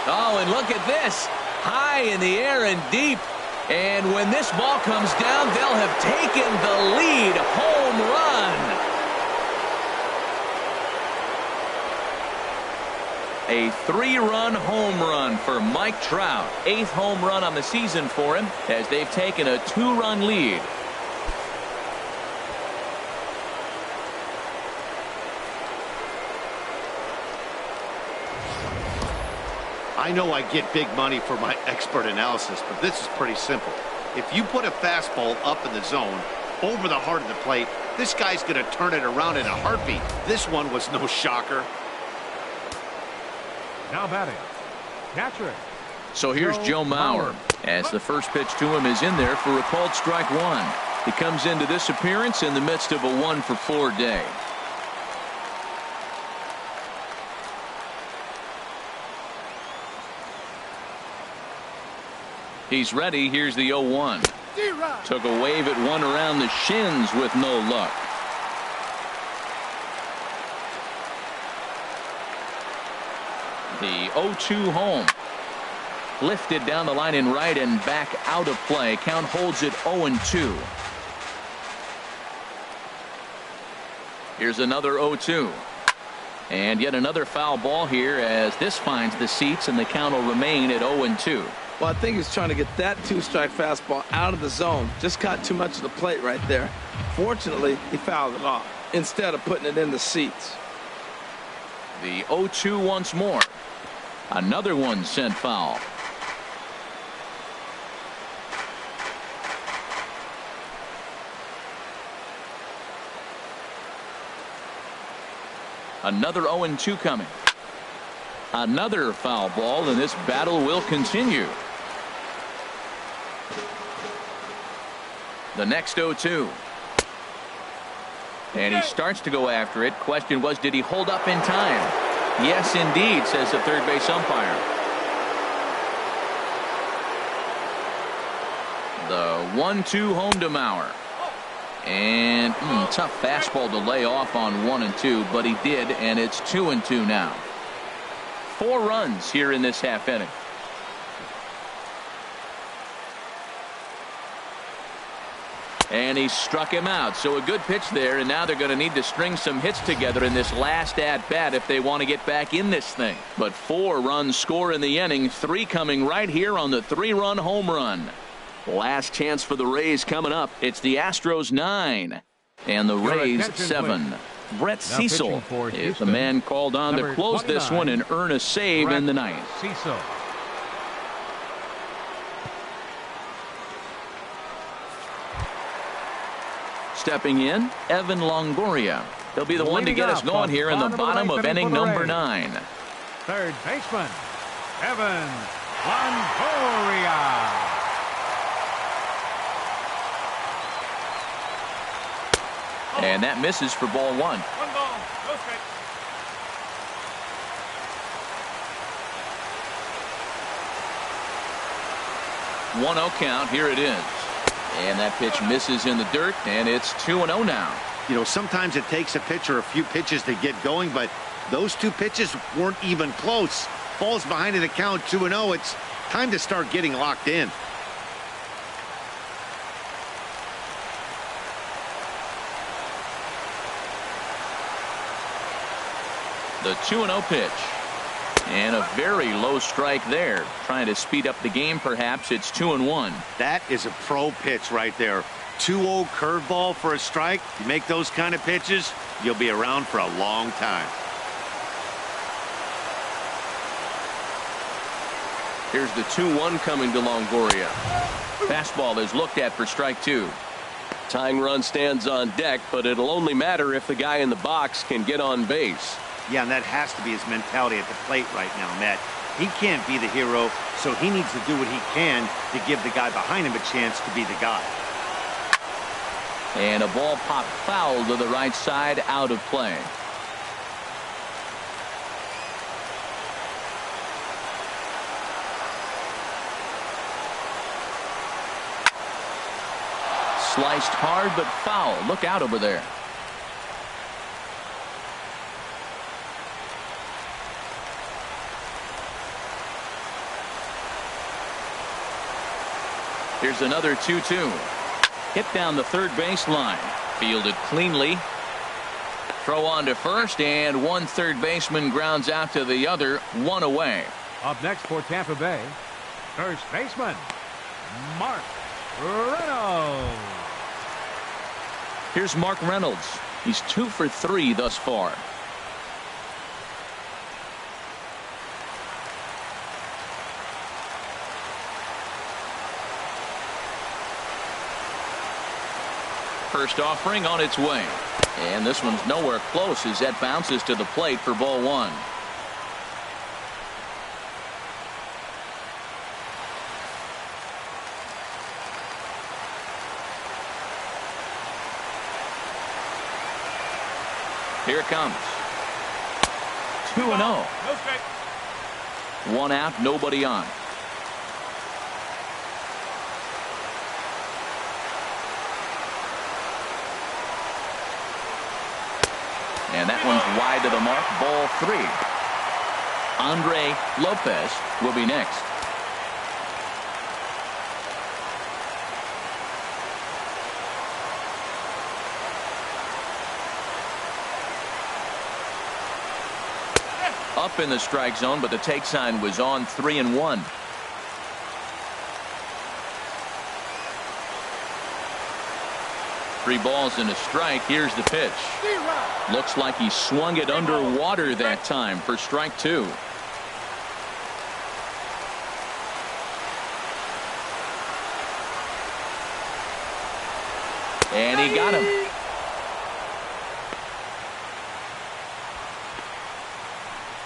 Oh, and look at this. High in the air and deep. And when this ball comes down, they'll have taken the lead. Home run. A 3-run home run for Mike Trout. 8th home run on the season for him as they've taken a 2-run lead. I know I get big money for my expert analysis, but this is pretty simple. If you put a fastball up in the zone, over the heart of the plate, this guy's going to turn it around in a heartbeat. This one was no shocker. Now batting, catcher. So here's Joe Mauer, as the first pitch to him is in there for a called strike one. He comes into this appearance in the midst of a 1-for-4 day. He's ready. Here's the 0-1. Took a wave at one around the shins with no luck. The 0-2 home. Lifted down the line in right and back out of play. Count holds it 0-2. Here's another 0-2. And yet another foul ball here as this finds the seats and the count will remain at 0-2. Well, I think he's trying to get that two-strike fastball out of the zone. Just caught too much of the plate right there. Fortunately, he fouled it off instead of putting it in the seats. The 0-2 once more. Another one sent foul. Another 0-2 coming. Another foul ball, and this battle will continue. The next 0-2. And he starts to go after it. Question was, did he hold up in time? Yes, indeed, says the third base umpire. The 1-2 home to Mauer. And tough fastball to lay off on 1 and 2, but he did, and it's 2 and 2 now. 4 runs here in this half inning. And he struck him out. So a good pitch there, and now they're going to need to string some hits together in this last at-bat if they want to get back in this thing. But 4 runs score in the inning, 3 coming right here on the 3-run home run. Last chance for the Rays coming up. It's the Astros 9 and the Rays 7. Brett Cecil is the man called on to close this one and earn a save in the ninth. Cecil. Stepping in, Evan Longoria. He'll be the one to get us going here in the bottom of inning number 9. Third baseman, Evan Longoria. And that misses for ball 1. 1 ball, no strike. One 0 count. Here it is. And that pitch misses in the dirt, and it's 2-0 now. You know, sometimes it takes a pitcher a few pitches to get going, but those 2 pitches weren't even close. Falls behind in the count 2-0. It's time to start getting locked in. The 2-0 pitch. And a very low strike there. Trying to speed up the game, perhaps. It's 2-1. That is a pro pitch right there. 2-0 curveball for a strike. You make those kind of pitches, you'll be around for a long time. Here's the 2-1 coming to Longoria. Fastball is looked at for strike 2. Tying run stands on deck, but it'll only matter if the guy in the box can get on base. Yeah, and that has to be his mentality at the plate right now, Matt. He can't be the hero, so he needs to do what he can to give the guy behind him a chance to be the guy. And a ball popped foul to the right side, out of play. Sliced hard, but foul. Look out over there. Here's another 2-2. Hit down the third base line. Fielded cleanly. Throw on to first, and one third baseman grounds out to the other, 1 away. Up next for Tampa Bay, first baseman, Mark Reynolds. Here's Mark Reynolds. He's 2 for 3 thus far. First offering on its way. And this one's nowhere close as that bounces to the plate for ball one. Here it comes. 2-0. One out, nobody on. And that one's wide to the mark. Ball 3. Andre Lopez will be next. Up in the strike zone, but the take sign was on. 3-1. Three balls and a strike. Here's the pitch. Looks like he swung it underwater that time for strike 2. And he got him.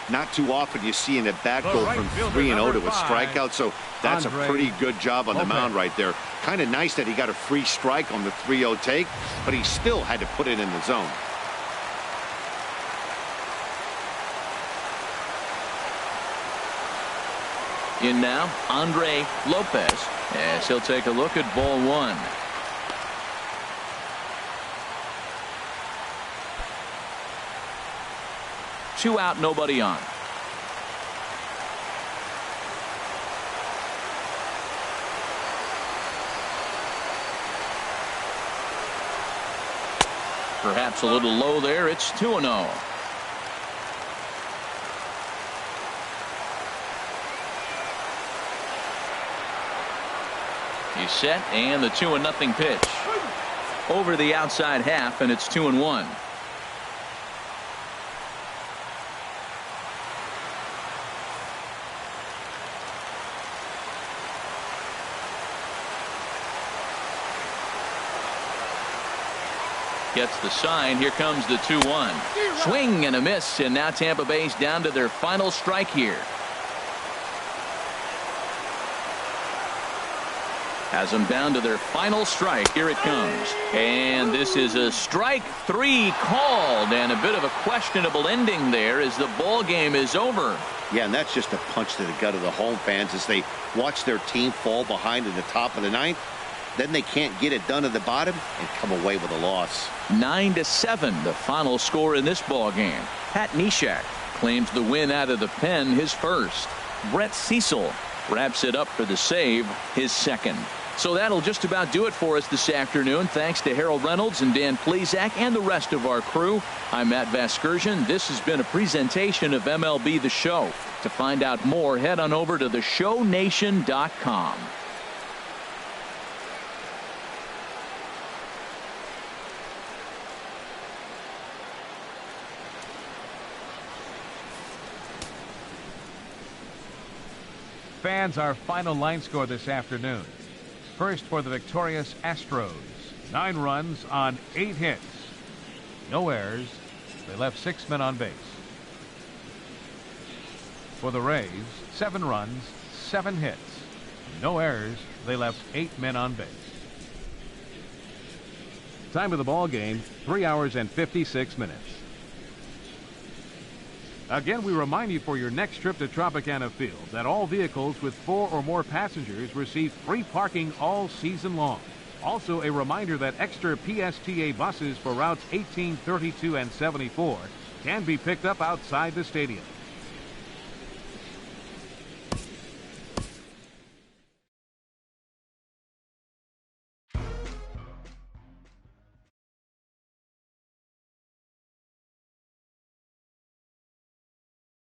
Not too often you see an at-bat go from 3-0 to a strikeout, so that's a pretty good job on the mound right there. Kind of nice that he got a free strike on the 3-0 take, but he still had to put it in the zone. In now, Andre Lopez, as he'll take a look at ball 1. Two out, nobody on. Perhaps a little low there. It's 2-0. He's set, and the 2-0 pitch. Over the outside half, and it's 2-1. Gets the sign. Here comes the 2-1. Swing and a miss, and now Tampa Bay's down to their final strike here. Has them down to their final strike. Here it comes. And this is a strike 3 called, and a bit of a questionable ending there as the ball game is over. Yeah, and that's just a punch to the gut of the home fans as they watch their team fall behind in the top of the 9th. Then they can't get it done at the bottom and come away with a loss. 9-7, the final score in this ball game. Pat Neshek claims the win out of the pen, his first. Brett Cecil wraps it up for the save, his second. So that'll just about do it for us this afternoon. Thanks to Harold Reynolds and Dan Plesac and the rest of our crew. I'm Matt Vasgersian. This has been a presentation of MLB The Show. To find out more, head on over to theshownation.com. Fans, our final line score this afternoon. First for the victorious Astros. 9 runs on 8 hits. No errors. They left 6 men on base. For the Rays, 7 runs, 7 hits. No errors. They left 8 men on base. Time of the ball game, 3 hours and 56 minutes. Again, we remind you for your next trip to Tropicana Field that all vehicles with 4 or more passengers receive free parking all season long. Also, a reminder that extra PSTA buses for routes 18, 32, and 74 can be picked up outside the stadium.